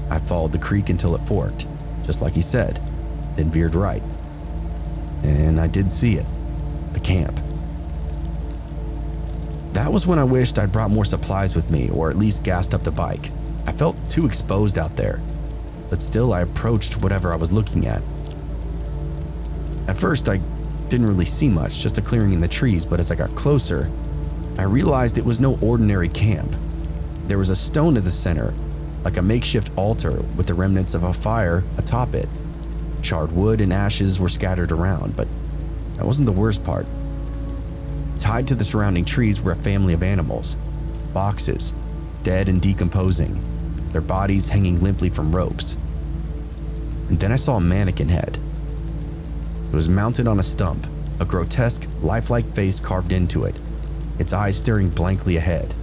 I followed the creek until it forked, just like he said, then veered right. And I did see it, the camp. That was when I wished I'd brought more supplies with me, or at least gassed up the bike. I felt too exposed out there, but still I approached whatever I was looking at. At first I didn't really see much, just a clearing in the trees, but as I got closer, I realized it was no ordinary camp. There was a stone at the center, like a makeshift altar with the remnants of a fire atop it. Charred wood and ashes were scattered around, but that wasn't the worst part. Tied to the surrounding trees were a family of animals, boxes, dead and decomposing, their bodies hanging limply from ropes. And then I saw a mannequin head. It was mounted on a stump, a grotesque, lifelike face carved into it, its eyes staring blankly ahead.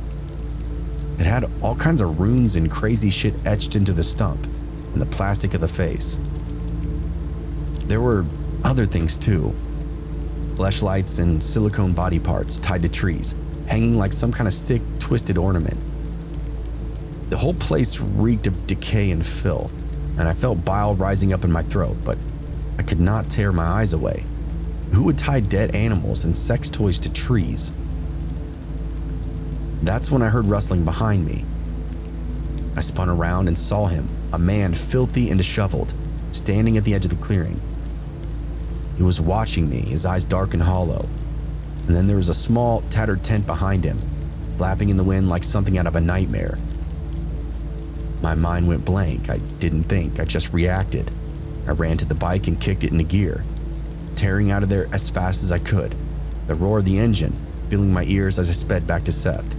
It had all kinds of runes and crazy shit etched into the stump and the plastic of the face. There were other things too. Fleshlights and silicone body parts tied to trees, hanging like some kind of stick twisted ornament. The whole place reeked of decay and filth, and I felt bile rising up in my throat, but I could not tear my eyes away. Who would tie dead animals and sex toys to trees? That's when I heard rustling behind me. I spun around and saw him, a man filthy and disheveled, standing at the edge of the clearing. He was watching me, his eyes dark and hollow, and then there was a small, tattered tent behind him, flapping in the wind like something out of a nightmare. My mind went blank. I didn't think, I just reacted. I ran to the bike and kicked it into gear, tearing out of there as fast as I could, the roar of the engine filling my ears as I sped back to Seth.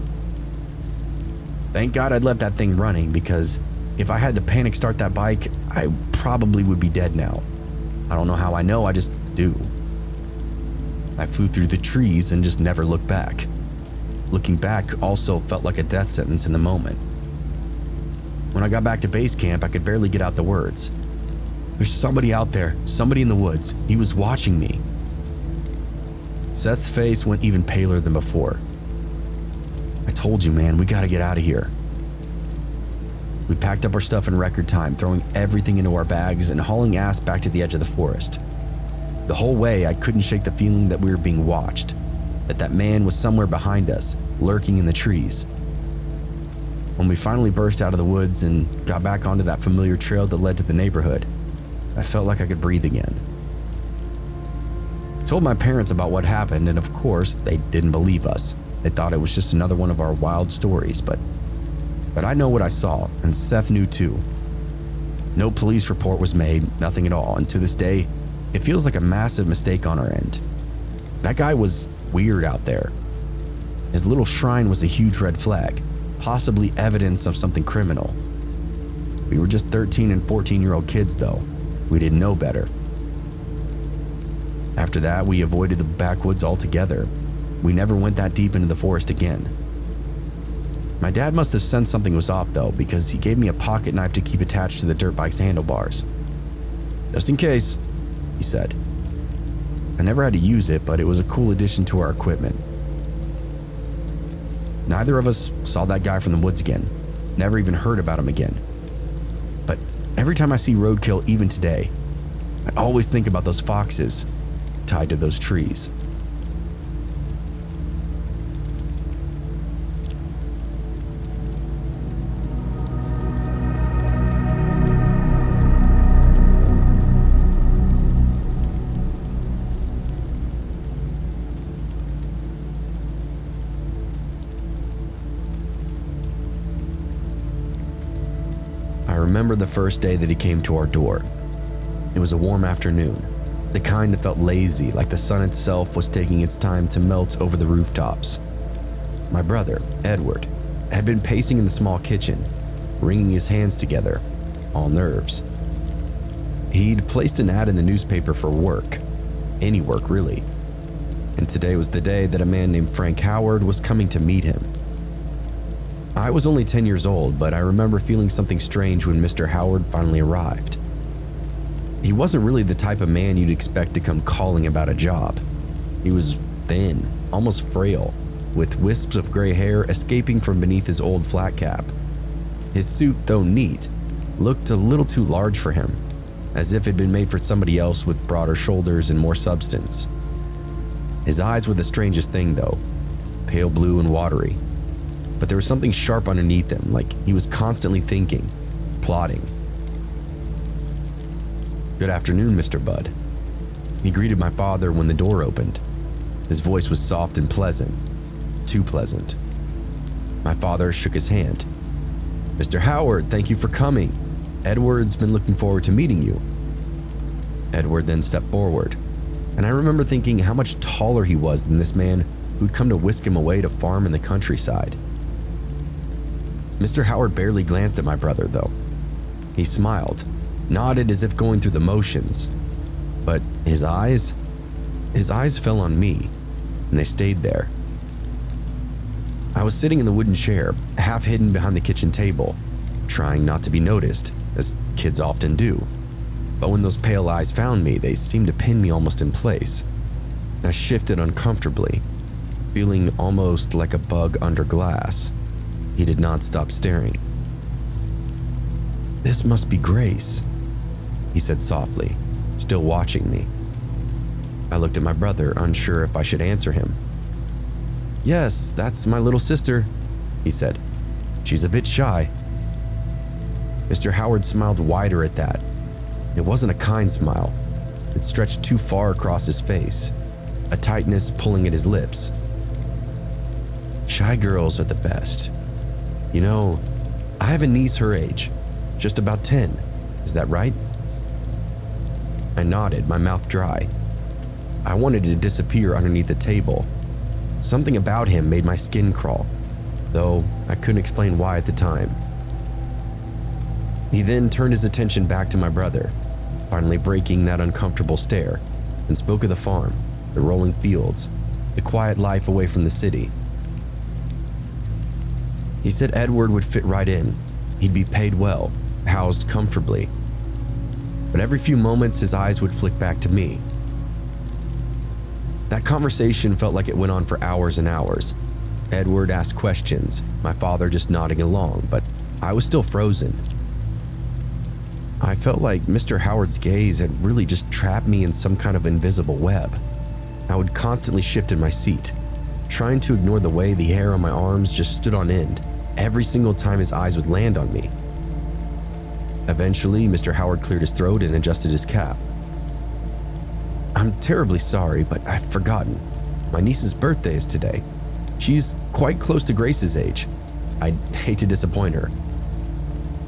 Thank God I'd left that thing running, because if I had to panic start that bike, I probably would be dead now. I don't know how I know, I just do. I flew through the trees and just never looked back. Looking back also felt like a death sentence in the moment. When I got back to base camp, I could barely get out the words. There's somebody out there, somebody in the woods. He was watching me. Seth's face went even paler than before. I told you, man, we gotta get out of here. We packed up our stuff in record time, throwing everything into our bags and hauling ass back to the edge of the forest. The whole way, I couldn't shake the feeling that we were being watched, that man was somewhere behind us, lurking in the trees. When we finally burst out of the woods and got back onto that familiar trail that led to the neighborhood, I felt like I could breathe again. I told my parents about what happened, and of course, they didn't believe us. They thought it was just another one of our wild stories, but I know what I saw, and Seth knew too. No police report was made, nothing at all, and to this day, it feels like a massive mistake on our end. That guy was weird out there. His little shrine was a huge red flag, possibly evidence of something criminal. We were just 13 and 14-year-old kids though. We didn't know better. After that, we avoided the backwoods altogether. We never went that deep into the forest again. My dad must have sensed something was off though, because he gave me a pocket knife to keep attached to the dirt bike's handlebars. Just in case, he said. I never had to use it, but it was a cool addition to our equipment. Neither of us saw that guy from the woods again, never even heard about him again. But every time I see roadkill, even today, I always think about those foxes tied to those trees. I remember the first day that he came to our door. It was a warm afternoon, the kind that felt lazy, like the sun itself was taking its time to melt over the rooftops. My brother, Edward, had been pacing in the small kitchen, wringing his hands together, all nerves. He'd placed an ad in the newspaper for work, any work really, and today was the day that a man named Frank Howard was coming to meet him. I was only 10 years old, but I remember feeling something strange when Mr. Howard finally arrived. He wasn't really the type of man you'd expect to come calling about a job. He was thin, almost frail, with wisps of gray hair escaping from beneath his old flat cap. His suit, though neat, looked a little too large for him, as if it had been made for somebody else with broader shoulders and more substance. His eyes were the strangest thing though, pale blue and watery. But there was something sharp underneath him, like he was constantly thinking, plotting. Good afternoon, Mr. Budd. He greeted my father when the door opened. His voice was soft and pleasant, too pleasant. My father shook his hand. Mr. Howard, thank you for coming. Edward's been looking forward to meeting you. Edward then stepped forward, and I remember thinking how much taller he was than this man who'd come to whisk him away to farm in the countryside. Mr. Howard barely glanced at my brother, though. He smiled, nodded as if going through the motions. But his eyes fell on me, and they stayed there. I was sitting in the wooden chair, half hidden behind the kitchen table, trying not to be noticed, as kids often do. But when those pale eyes found me, they seemed to pin me almost in place. I shifted uncomfortably, feeling almost like a bug under glass. He did not stop staring. "This must be Grace," he said softly, still watching me. I looked at my brother, unsure if I should answer him. "Yes, that's my little sister," he said. "She's a bit shy." Mr. Howard smiled wider at that. It wasn't a kind smile. It stretched too far across his face, a tightness pulling at his lips. "Shy girls are the best. You know, I have a niece her age, just about 10. Is that right?" I nodded, my mouth dry. I wanted to disappear underneath the table. Something about him made my skin crawl, though I couldn't explain why at the time. He then turned his attention back to my brother, finally breaking that uncomfortable stare, and spoke of the farm, the rolling fields, the quiet life away from the city. He said Edward would fit right in. He'd be paid well, housed comfortably. But every few moments his eyes would flick back to me. That conversation felt like it went on for hours and hours. Edward asked questions, my father just nodding along, but I was still frozen. I felt like Mr. Howard's gaze had really just trapped me in some kind of invisible web. I would constantly shift in my seat, trying to ignore the way the hair on my arms just stood on end every single time his eyes would land on me. Eventually, Mr. Howard cleared his throat and adjusted his cap. "I'm terribly sorry, but I've forgotten. My niece's birthday is today. She's quite close to Grace's age. I'd hate to disappoint her.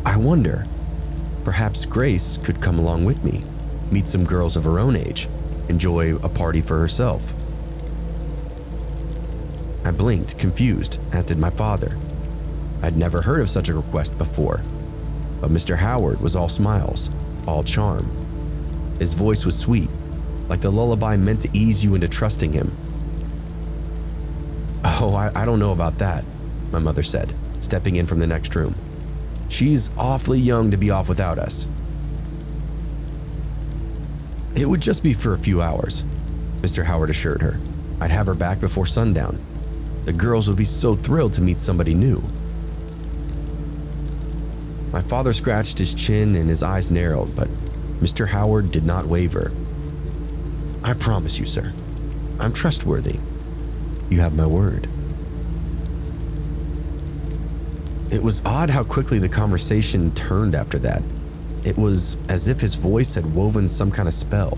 I wonder, perhaps Grace could come along with me, meet some girls of her own age, enjoy a party for herself." I blinked, confused, as did my father. I'd never heard of such a request before, but Mr. Howard was all smiles, all charm. His voice was sweet, like the lullaby meant to ease you into trusting him. "Oh, I don't know about that," my mother said, stepping in from the next room. "She's awfully young to be off without us." "It would just be for a few hours," Mr. Howard assured her. "I'd have her back before sundown. The girls would be so thrilled to meet somebody new." My father scratched his chin and his eyes narrowed, but Mr. Howard did not waver. "I promise you, sir. I'm trustworthy. You have my word." It was odd how quickly the conversation turned after that. It was as if his voice had woven some kind of spell,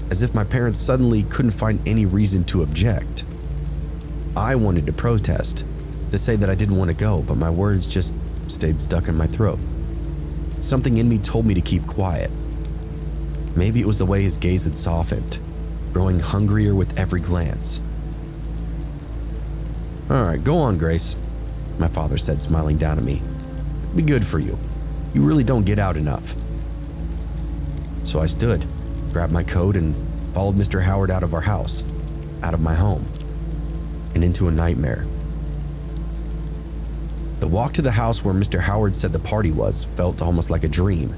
as if my parents suddenly couldn't find any reason to object. I wanted to protest, to say that I didn't want to go, but my words just stayed stuck in my throat. Something in me told me to keep quiet. Maybe it was the way his gaze had softened, growing hungrier with every glance. "All right, go on, Grace," my father said, smiling down at me. "Be good for you. You really don't get out enough." So I stood, grabbed my coat, and followed Mr. Howard out of our house, out of my home, and into a nightmare. The walk to the house where Mr. Howard said the party was felt almost like a dream.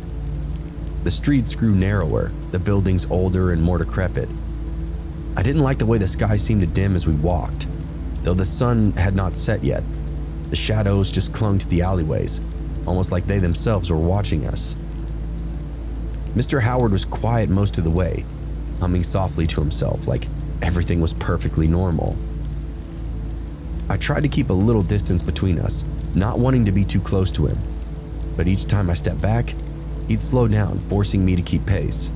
The streets grew narrower, the buildings older and more decrepit. I didn't like the way the sky seemed to dim as we walked, though the sun had not set yet. The shadows just clung to the alleyways, almost like they themselves were watching us. Mr. Howard was quiet most of the way, humming softly to himself like everything was perfectly normal. I tried to keep a little distance between us, not wanting to be too close to him, but each time I stepped back, he'd slow down, forcing me to keep pace.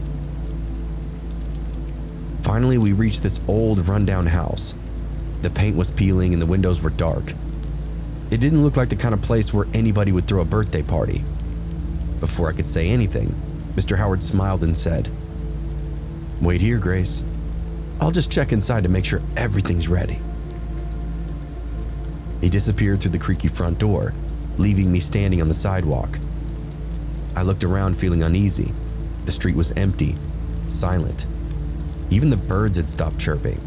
Finally, we reached this old, rundown house. The paint was peeling and the windows were dark. It didn't look like the kind of place where anybody would throw a birthday party. Before I could say anything, Mr. Howard smiled and said, "Wait here, Grace. I'll just check inside to make sure everything's ready." He disappeared through the creaky front door, leaving me standing on the sidewalk. I looked around feeling uneasy. The street was empty, silent. Even the birds had stopped chirping.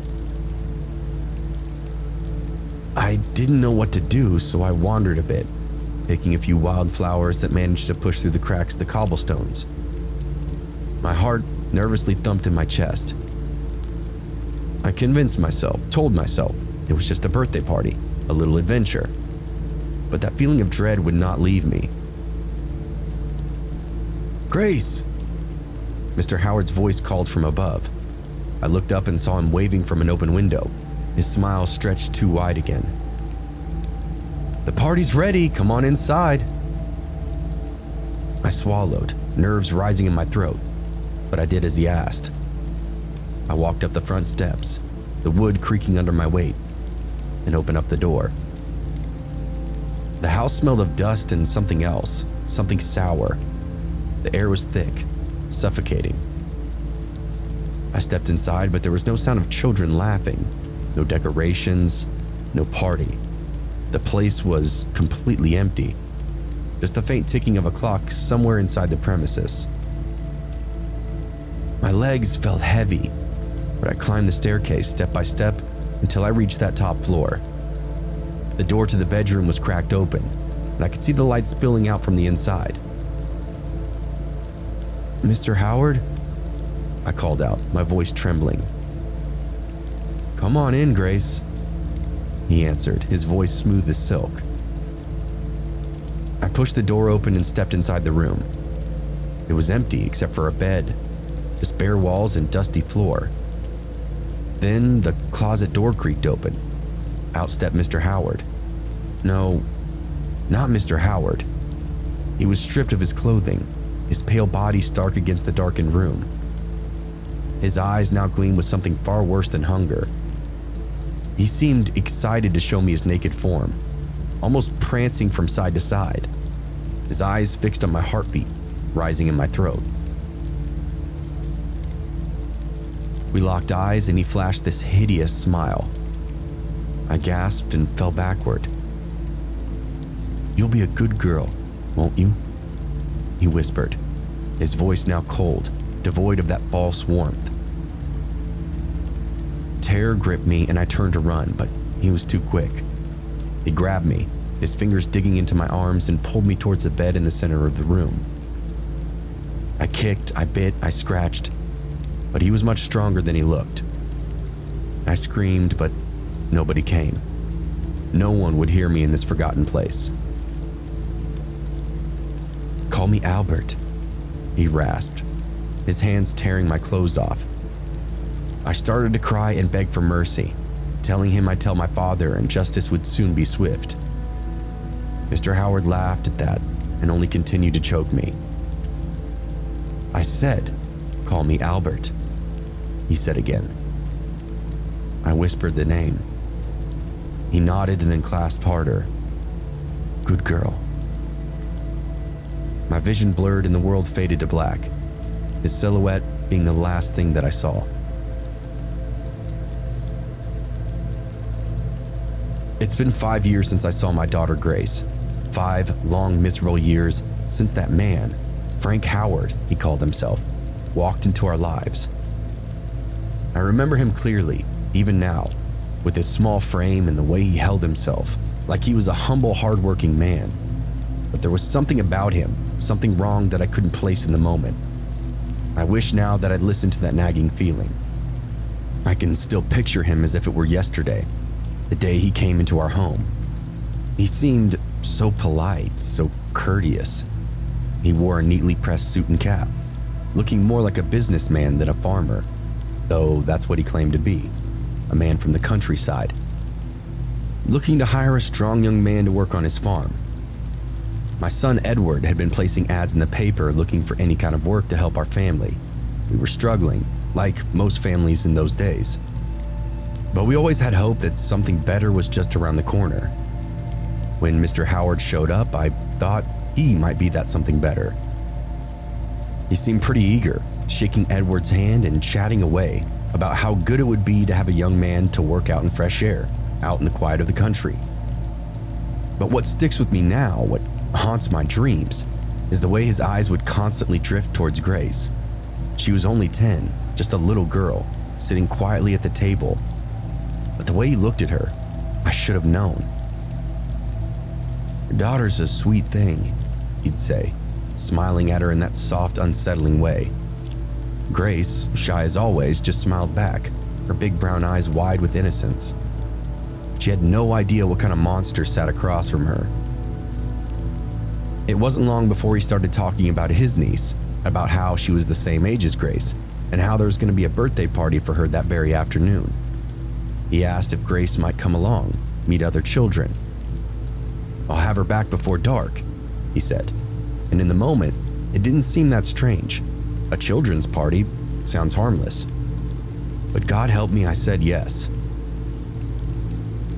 I I didn't know what to do, so I wandered a bit, picking a few wildflowers that managed to push through the cracks of the cobblestones. My heart nervously thumped in my chest. I told myself, it was just a birthday party, a little adventure. But that feeling of dread would not leave me. "Grace!" Mr. Howard's voice called from above. I looked up and saw him waving from an open window, his smile stretched too wide again. "The party's ready, come on inside." I swallowed, nerves rising in my throat, but I did as he asked. I walked up the front steps, the wood creaking under my weight, and opened up the door. The house smelled of dust and something else, something sour. The air was thick, suffocating. I stepped inside, but there was no sound of children laughing, no decorations, no party. The place was completely empty, just the faint ticking of a clock somewhere inside the premises. My legs felt heavy, but I climbed the staircase step by step until I reached that top floor. The door to the bedroom was cracked open, and I could see the light spilling out from the inside. "Mr. Howard?" I called out, my voice trembling. "Come on in, Grace," he answered, his voice smooth as silk. I pushed the door open and stepped inside the room. It was empty except for a bed, just bare walls and dusty floor. Then the closet door creaked open. Out stepped Mr. Howard. No, not Mr. Howard. He was stripped of his clothing, his pale body stark against the darkened room. His eyes now gleamed with something far worse than hunger. He seemed excited to show me his naked form, almost prancing from side to side, his eyes fixed on my heartbeat, rising in my throat. We locked eyes and he flashed this hideous smile. I gasped and fell backward. "You'll be a good girl, won't you?" he whispered, his voice now cold, devoid of that false warmth. Terror gripped me and I turned to run, but he was too quick. He grabbed me, his fingers digging into my arms, and pulled me towards the bed in the center of the room. I kicked, I bit, I scratched, but he was much stronger than he looked. I screamed, but nobody came. No one would hear me in this forgotten place. "Call me Albert," he rasped, his hands tearing my clothes off. I started to cry and beg for mercy, telling him I'd tell my father and justice would soon be swift. Mr. Howard laughed at that and only continued to choke me. "I said, call me Albert," he said again. I whispered the name. He nodded and then clasped harder. "Good girl." My vision blurred and the world faded to black, his silhouette being the last thing that I saw. It's been 5 years since I saw my daughter Grace. 5 long, miserable years since that man, Frank Howard, he called himself, walked into our lives. I remember him clearly, even now, with his small frame and the way he held himself, like he was a humble, hardworking man. But there was something about him, something wrong that I couldn't place in the moment. I wish now that I'd listened to that nagging feeling. I can still picture him as if it were yesterday, the day he came into our home. He seemed so polite, so courteous. He wore a neatly pressed suit and cap, looking more like a businessman than a farmer, though that's what he claimed to be, a man from the countryside, looking to hire a strong young man to work on his farm. My son Edward had been placing ads in the paper looking for any kind of work to help our family. We were struggling, like most families in those days. But we always had hope that something better was just around the corner. When Mr. Howard showed up, I thought he might be that something better. He seemed pretty eager, shaking Edward's hand and chatting away about how good it would be to have a young man to work out in fresh air, out in the quiet of the country. But what sticks with me now, what haunts my dreams, is the way his eyes would constantly drift towards Grace. She was only 10, just a little girl, sitting quietly at the table. But the way he looked at her, I should have known. Your daughter's a sweet thing, he'd say, smiling at her in that soft, unsettling way. Grace, shy as always, just smiled back, her big brown eyes wide with innocence. She had no idea what kind of monster sat across from her. It wasn't long before he started talking about his niece, about how she was the same age as Grace, and how there was going to be a birthday party for her that very afternoon. He asked if Grace might come along, meet other children. I'll have her back before dark, he said, and in the moment, it didn't seem that strange. A children's party sounds harmless. But God help me, I said yes.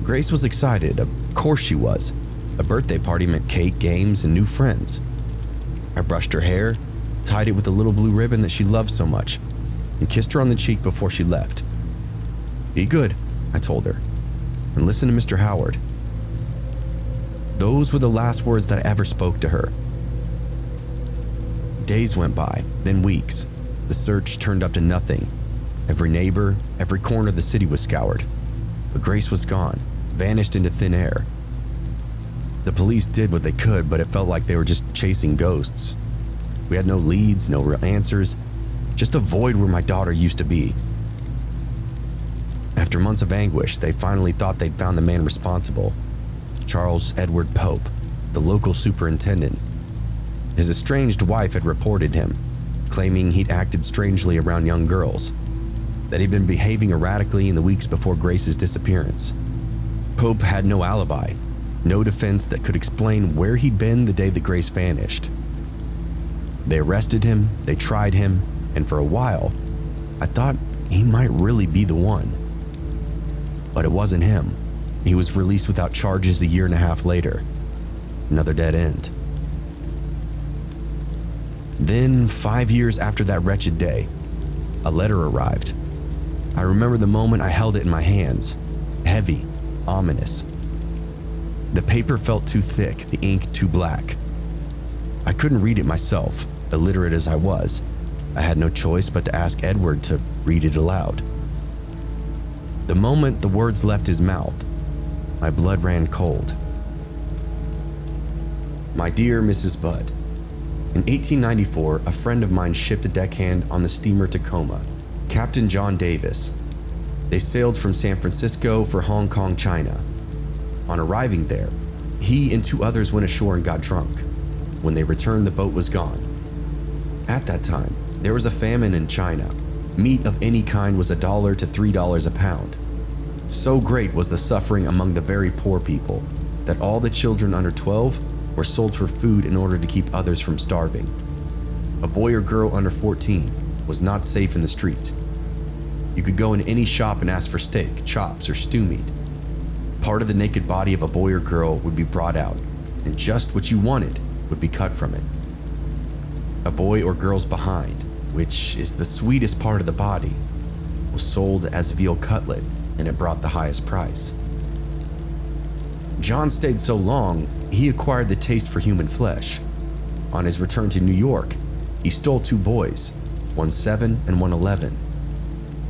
Grace was excited, of course she was. A birthday party meant cake, games, and new friends. I brushed her hair, tied it with the little blue ribbon that she loved so much, and kissed her on the cheek before she left. Be good, I told her, and listen to Mr. Howard. Those were the last words that I ever spoke to her. Days went by, then weeks. The search turned up to nothing. Every neighbor, every corner of the city was scoured. But Grace was gone, vanished into thin air. The police did what they could, but it felt like they were just chasing ghosts. We had no leads, no real answers, just a void where my daughter used to be. After months of anguish, they finally thought they'd found the man responsible, Charles Edward Pope, the local superintendent. His estranged wife had reported him, claiming he'd acted strangely around young girls, that he'd been behaving erratically in the weeks before Grace's disappearance. Pope had no alibi, no defense that could explain where he'd been the day that Grace vanished. They arrested him, they tried him, and for a while, I thought he might really be the one. But it wasn't him. He was released without charges a year and a half later. Another dead end. Then, 5 years after that wretched day, a letter arrived. I remember the moment I held it in my hands. Heavy, ominous. The paper felt too thick, the ink too black. I couldn't read it myself, illiterate as I was. I had no choice but to ask Edward to read it aloud. The moment the words left his mouth, my blood ran cold. My dear Mrs. Budd, in 1894, a friend of mine shipped a deckhand on the steamer Tacoma, Captain John Davis. They sailed from San Francisco for Hong Kong, China. On arriving there, he and 2 others went ashore and got drunk. When they returned, the boat was gone. At that time, there was a famine in China. Meat of any kind was $1 to $3 a pound. So great was the suffering among the very poor people that all the children under 12 were sold for food in order to keep others from starving. A boy or girl under 14 was not safe in the street. You could go in any shop and ask for steak, chops, or stew meat. Part of the naked body of a boy or girl would be brought out, and just what you wanted would be cut from it. A boy or girl's behind, which is the sweetest part of the body, was sold as veal cutlet, and it brought the highest price. John stayed so long, he acquired the taste for human flesh. On his return to New York, he stole 2 boys, one 7 and one 11.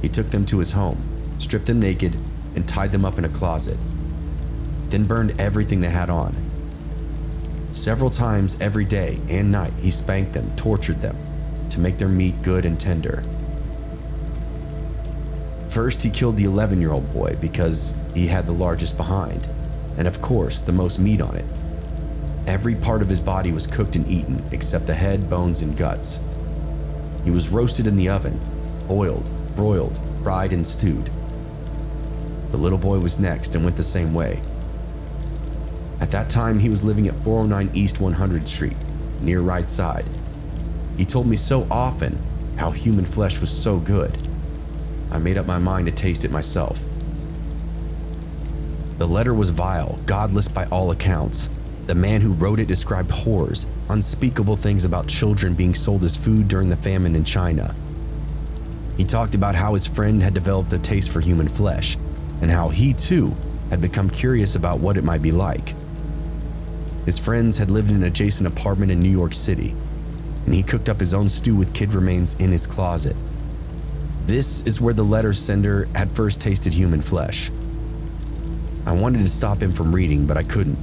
He took them to his home, stripped them naked, and tied them up in a closet, then burned everything they had on. Several times every day and night, he spanked them, tortured them, to make their meat good and tender. First, he killed the 11-year-old boy because he had the largest behind, and of course, the most meat on it. Every part of his body was cooked and eaten, except the head, bones, and guts. He was roasted in the oven, boiled, broiled, fried, and stewed. The little boy was next and went the same way. At that time, he was living at 409 East 100th Street, near Right Side. He told me so often how human flesh was so good. I made up my mind to taste it myself. The letter was vile, godless by all accounts. The man who wrote it described horrors, unspeakable things about children being sold as food during the famine in China. He talked about how his friend had developed a taste for human flesh, and how he too had become curious about what it might be like. His friends had lived in an adjacent apartment in New York City, and he cooked up his own stew with kid remains in his closet. This is where the letter sender had first tasted human flesh. I wanted to stop him from reading, but I couldn't.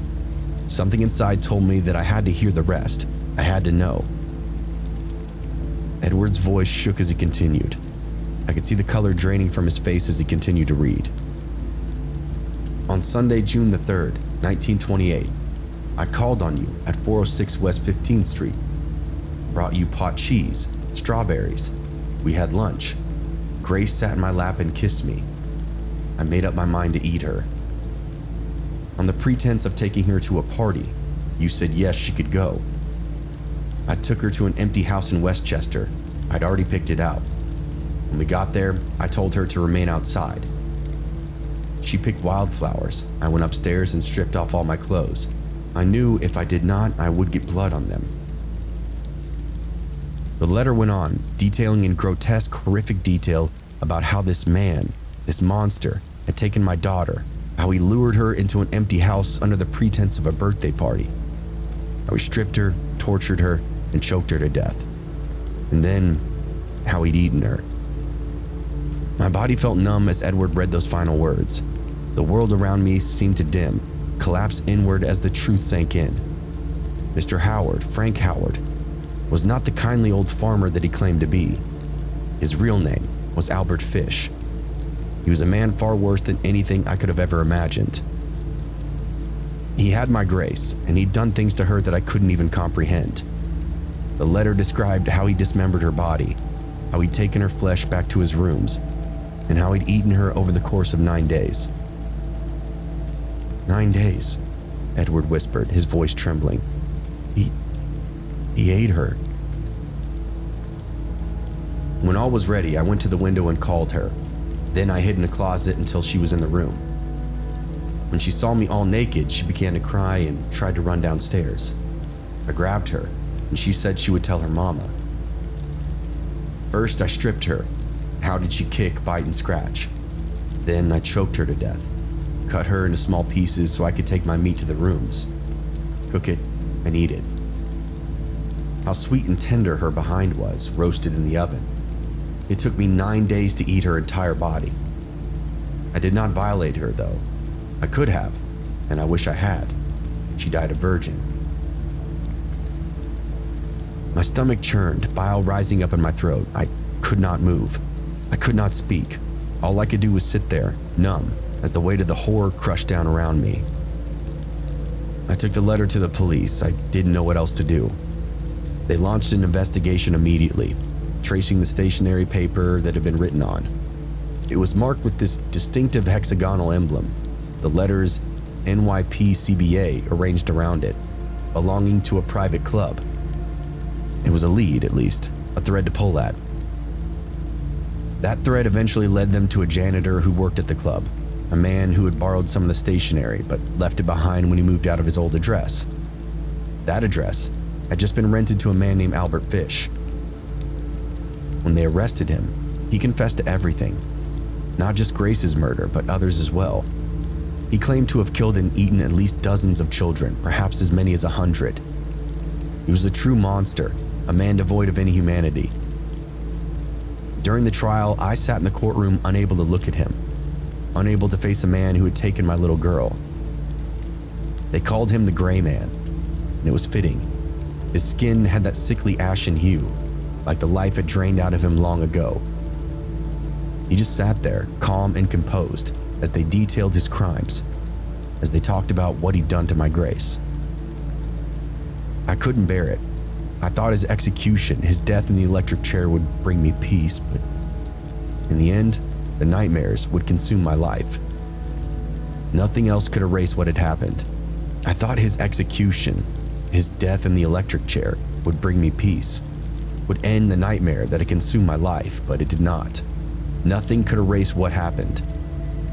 Something inside told me that I had to hear the rest. I had to know. Edward's voice shook as he continued. I could see the color draining from his face as he continued to read. On Sunday, June the 3rd, 1928, I called on you at 406 West 15th Street. Brought you pot cheese, strawberries. We had lunch. Grace sat in my lap and kissed me. I made up my mind to eat her. On the pretense of taking her to a party, you said yes, she could go. I took her to an empty house in Westchester. I'd already picked it out. When we got there, I told her to remain outside. She picked wildflowers. I went upstairs and stripped off all my clothes. I knew if I did not, I would get blood on them. The letter went on, detailing in grotesque, horrific detail about how this man, this monster, had taken my daughter, how he lured her into an empty house under the pretense of a birthday party, how he stripped her, tortured her, and choked her to death, and then how he'd eaten her. My body felt numb as Edward read those final words. The world around me seemed to dim, collapse inward as the truth sank in. Mr. Howard, Frank Howard, was not the kindly old farmer that he claimed to be. His real name was Albert Fish. He was a man far worse than anything I could have ever imagined. He had my Grace, and he'd done things to her that I couldn't even comprehend. The letter described how he dismembered her body, how he'd taken her flesh back to his rooms, and how he'd eaten her over the course of 9 days. 9 days, Edward whispered, his voice trembling. He ate her. When all was ready, I went to the window and called her. Then I hid in a closet until she was in the room. When she saw me all naked, she began to cry and tried to run downstairs. I grabbed her, and she said she would tell her mama. First, I stripped her. How did she kick, bite, and scratch? Then I choked her to death, cut her into small pieces so I could take my meat to the rooms, cook it, and eat it. How sweet and tender her behind was, roasted in the oven. It took me 9 days to eat her entire body. I did not violate her, though. I could have, and I wish I had. She died a virgin. My stomach churned, bile rising up in my throat. I could not move. I could not speak. All I could do was sit there, numb, as the weight of the horror crushed down around me. I took the letter to the police. I didn't know what else to do. They launched an investigation immediately, tracing the stationery paper that had been written on. It was marked with this distinctive hexagonal emblem, the letters NYPCBA arranged around it, belonging to a private club. It was a lead, at least, a thread to pull at. That thread eventually led them to a janitor who worked at the club, a man who had borrowed some of the stationery but left it behind when he moved out of his old address. That address had just been rented to a man named Albert Fish. When they arrested him, he confessed to everything, not just Grace's murder, but others as well. He claimed to have killed and eaten at least dozens of children, perhaps as many as 100. He was a true monster, a man devoid of any humanity. During the trial, I sat in the courtroom unable to look at him, unable to face a man who had taken my little girl. They called him the Gray Man, and it was fitting. His skin had that sickly ashen hue, like the life had drained out of him long ago. He just sat there, calm and composed, as they detailed his crimes, as they talked about what he'd done to my Grace. I couldn't bear it. I thought his execution, his death in the electric chair would bring me peace, but in the end, the nightmares would consume my life. Nothing else could erase what had happened. I thought his execution, his death in the electric chair, would bring me peace, would end the nightmare that had consumed my life, but it did not. Nothing could erase what happened,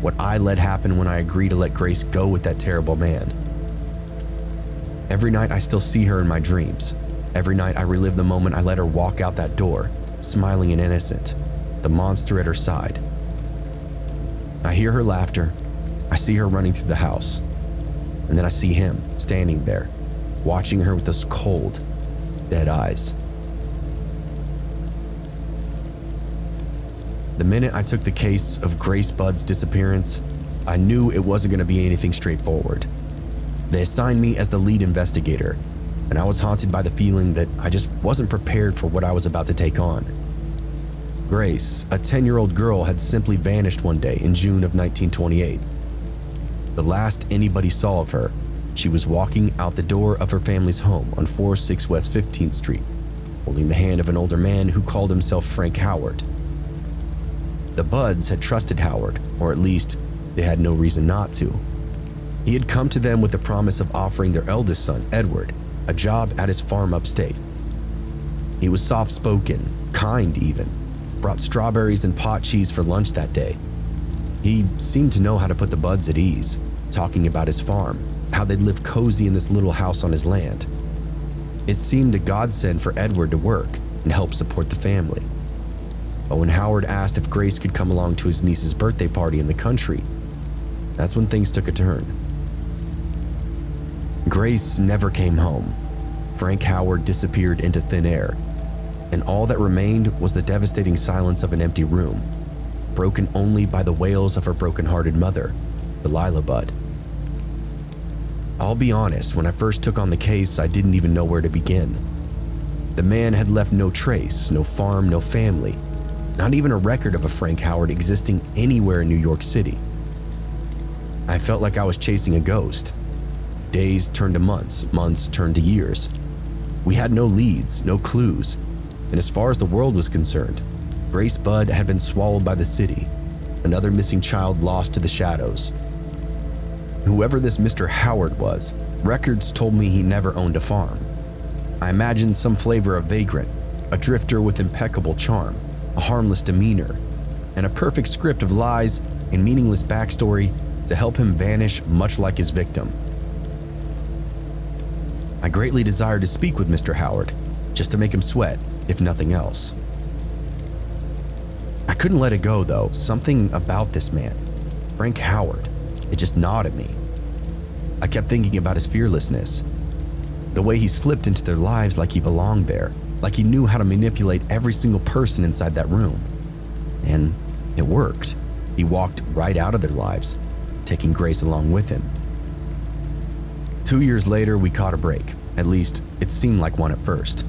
what I let happen when I agreed to let Grace go with that terrible man. Every night I still see her in my dreams. Every night I relive the moment I let her walk out that door, smiling and innocent, the monster at her side. I hear her laughter. I see her running through the house. And then I see him standing there, watching her with those cold, dead eyes. The minute I took the case of Grace Budd's disappearance, I knew it wasn't going to be anything straightforward. They assigned me as the lead investigator, and I was haunted by the feeling that I just wasn't prepared for what I was about to take on. Grace, a 10-year-old girl, had simply vanished one day in June of 1928. The last anybody saw of her, she was walking out the door of her family's home on 406 West 15th Street, holding the hand of an older man who called himself Frank Howard. The Budds had trusted Howard, or at least they had no reason not to. He had come to them with the promise of offering their eldest son, Edward, a job at his farm upstate. He was soft-spoken, kind even, brought strawberries and pot cheese for lunch that day. He seemed to know how to put the Budds at ease, talking about his farm, how they'd live cozy in this little house on his land. It seemed a godsend for Edward to work and help support the family. But when Howard asked if Grace could come along to his niece's birthday party in the country, that's when things took a turn. Grace never came home. Frank Howard disappeared into thin air, and all that remained was the devastating silence of an empty room, broken only by the wails of her broken-hearted mother, Delilah Budd. I'll be honest, when I first took on the case, I didn't even know where to begin. The man had left no trace, no farm, no family, not even a record of a Frank Howard existing anywhere in New York City. I felt like I was chasing a ghost. Days turned to months, months turned to years. We had no leads, no clues, and as far as the world was concerned, Grace Budd had been swallowed by the city, another missing child lost to the shadows. Whoever this Mr. Howard was, records told me he never owned a farm. I imagined some flavor of vagrant, a drifter with impeccable charm, a harmless demeanor, and a perfect script of lies and meaningless backstory to help him vanish much like his victim. I greatly desired to speak with Mr. Howard, just to make him sweat, if nothing else. I couldn't let it go though, something about this man, Frank Howard, it just gnawed at me. I kept thinking about his fearlessness, the way he slipped into their lives like he belonged there, like he knew how to manipulate every single person inside that room. And it worked. He walked right out of their lives, taking Grace along with him. 2 years later, we caught a break. At least, it seemed like one at first.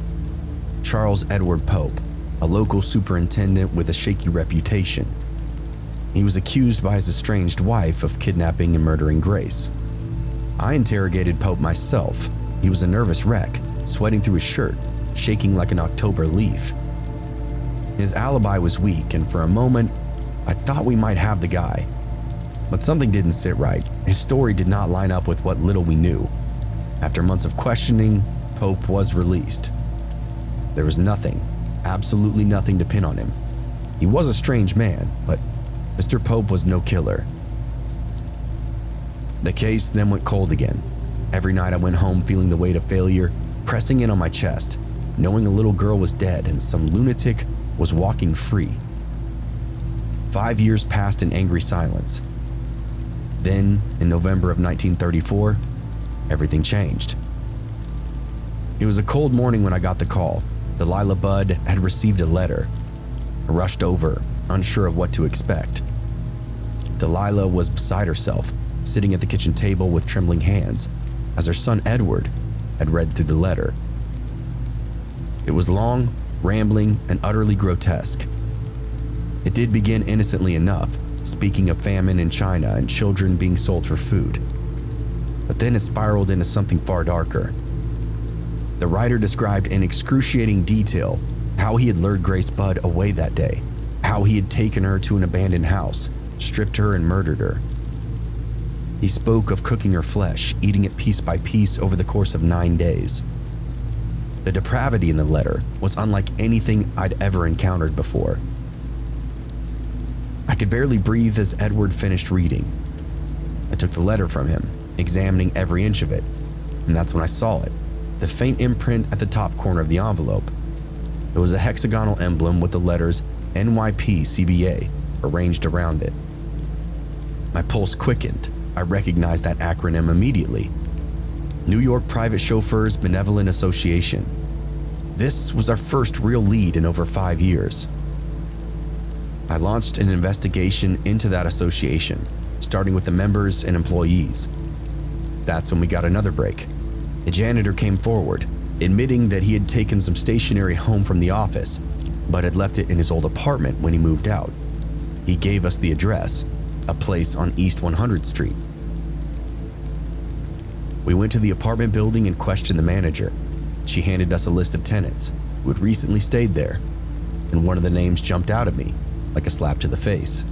Charles Edward Pope, a local superintendent with a shaky reputation. He was accused by his estranged wife of kidnapping and murdering Grace. I interrogated Pope myself. He was a nervous wreck, sweating through his shirt, shaking like an October leaf. His alibi was weak, and for a moment, I thought we might have the guy. But something didn't sit right. His story did not line up with what little we knew. After months of questioning, Pope was released. There was nothing, absolutely nothing to pin on him. He was a strange man, but Mr. Pope was no killer. The case then went cold again. Every night I went home feeling the weight of failure pressing in on my chest, knowing a little girl was dead and some lunatic was walking free. 5 years passed in angry silence. Then, in November of 1934, everything changed. It was a cold morning when I got the call. Delilah Budd had received a letter. I rushed over, unsure of what to expect. Delilah was beside herself, sitting at the kitchen table with trembling hands, as her son Edward had read through the letter. It was long, rambling, and utterly grotesque. It did begin innocently enough, speaking of famine in China and children being sold for food. But then it spiraled into something far darker. The writer described in excruciating detail how he had lured Grace Budd away that day, how he had taken her to an abandoned house, stripped her and murdered her. He spoke of cooking her flesh, eating it piece by piece over the course of 9 days. The depravity in the letter was unlike anything I'd ever encountered before. I could barely breathe as Edward finished reading. I took the letter from him, examining every inch of it, and that's when I saw it, the faint imprint at the top corner of the envelope. It was a hexagonal emblem with the letters NYPCBA arranged around it. My pulse quickened. I recognized that acronym immediately. New York Private Chauffeurs Benevolent Association. This was our first real lead in over 5 years. I launched an investigation into that association, starting with the members and employees. That's when we got another break. A janitor came forward, admitting that he had taken some stationery home from the office, but had left it in his old apartment when he moved out. He gave us the address, a place on East 100th Street. We went to the apartment building and questioned the manager. She handed us a list of tenants who had recently stayed there, and one of the names jumped out at me like a slap to the face.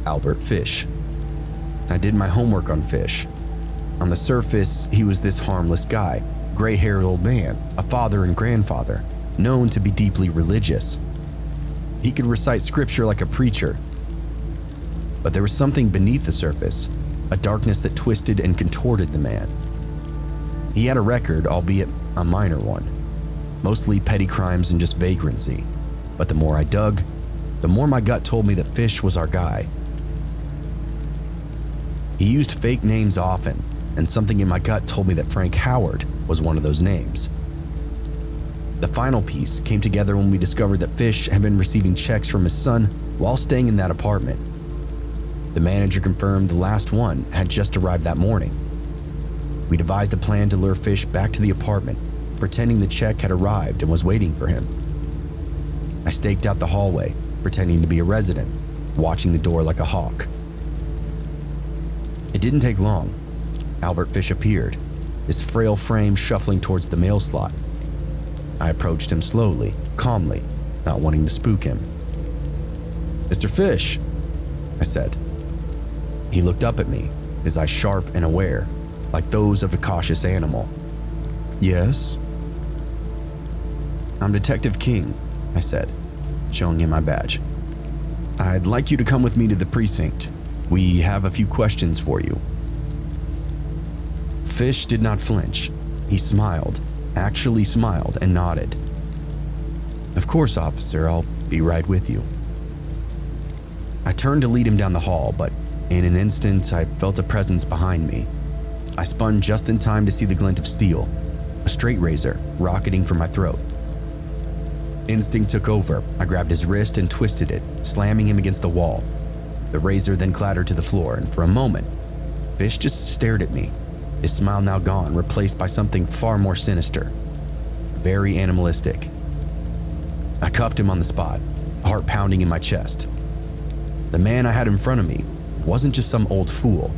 Albert Fish. I did my homework on Fish. On the surface, he was this harmless guy, gray-haired old man, a father and grandfather, known to be deeply religious. He could recite scripture like a preacher. But there was something beneath the surface, a darkness that twisted and contorted the man. He had a record, albeit a minor one, mostly petty crimes and just vagrancy. But the more I dug, the more my gut told me that Fish was our guy. He used fake names often, and something in my gut told me that Frank Howard was one of those names. The final piece came together when we discovered that Fish had been receiving checks from his son while staying in that apartment. The manager confirmed the last one had just arrived that morning. We devised a plan to lure Fish back to the apartment, pretending the check had arrived and was waiting for him. I staked out the hallway, pretending to be a resident, watching the door like a hawk. It didn't take long. Albert Fish appeared, his frail frame shuffling towards the mail slot. I approached him slowly, calmly, not wanting to spook him. "Mr. Fish," I said. He looked up at me, his eyes sharp and aware, like those of a cautious animal. "Yes?" "I'm Detective King," I said, showing him my badge. "I'd like you to come with me to the precinct. We have a few questions for you." Fish did not flinch. He smiled, actually smiled, and nodded. "Of course, officer, I'll be right with you." I turned to lead him down the hall, but in an instant I felt a presence behind me. I spun just in time to see the glint of steel, a straight razor rocketing from my throat. Instinct took over. I grabbed his wrist and twisted it, slamming him against the wall. The razor then clattered to the floor, and for a moment, Fish just stared at me, his smile now gone, replaced by something far more sinister, very animalistic. I cuffed him on the spot, heart pounding in my chest. The man I had in front of me wasn't just some old fool.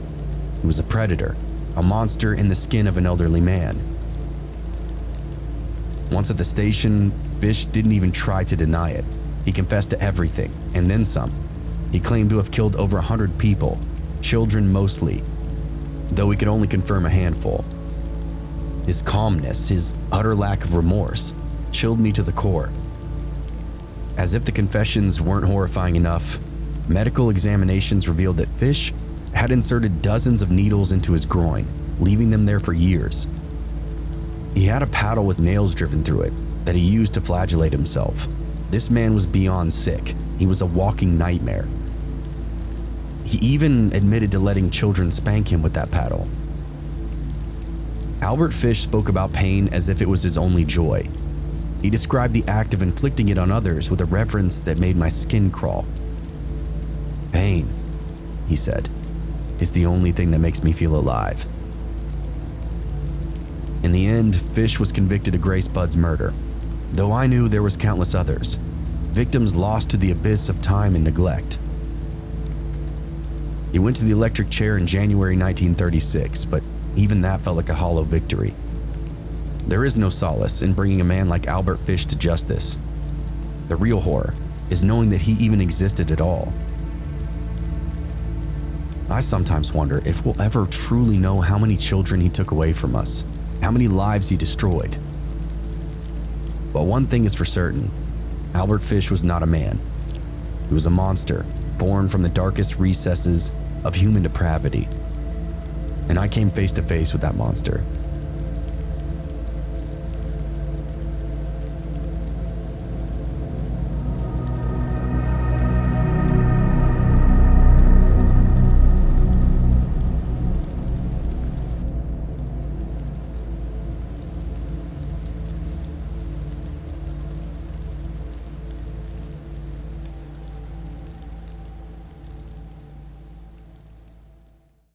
He was a predator, a monster in the skin of an elderly man. Once at the station, Fish didn't even try to deny it. He confessed to everything, and then some. He claimed to have killed over 100 people, children mostly, though he could only confirm a handful. His calmness, his utter lack of remorse, chilled me to the core. As if the confessions weren't horrifying enough, medical examinations revealed that Fish had inserted dozens of needles into his groin, leaving them there for years. He had a paddle with nails driven through it that he used to flagellate himself. This man was beyond sick. He was a walking nightmare. He even admitted to letting children spank him with that paddle. Albert Fish spoke about pain as if it was his only joy. He described the act of inflicting it on others with a reverence that made my skin crawl. "Pain," he said, "is the only thing that makes me feel alive." In the end, Fish was convicted of Grace Budd's murder, though I knew there was countless others, victims lost to the abyss of time and neglect. He went to the electric chair in January 1936, but even that felt like a hollow victory. There is no solace in bringing a man like Albert Fish to justice. The real horror is knowing that he even existed at all. I sometimes wonder if we'll ever truly know how many children he took away from us, how many lives he destroyed. But one thing is for certain, Albert Fish was not a man. He was a monster, born from the darkest recesses of human depravity. And I came face to face with that monster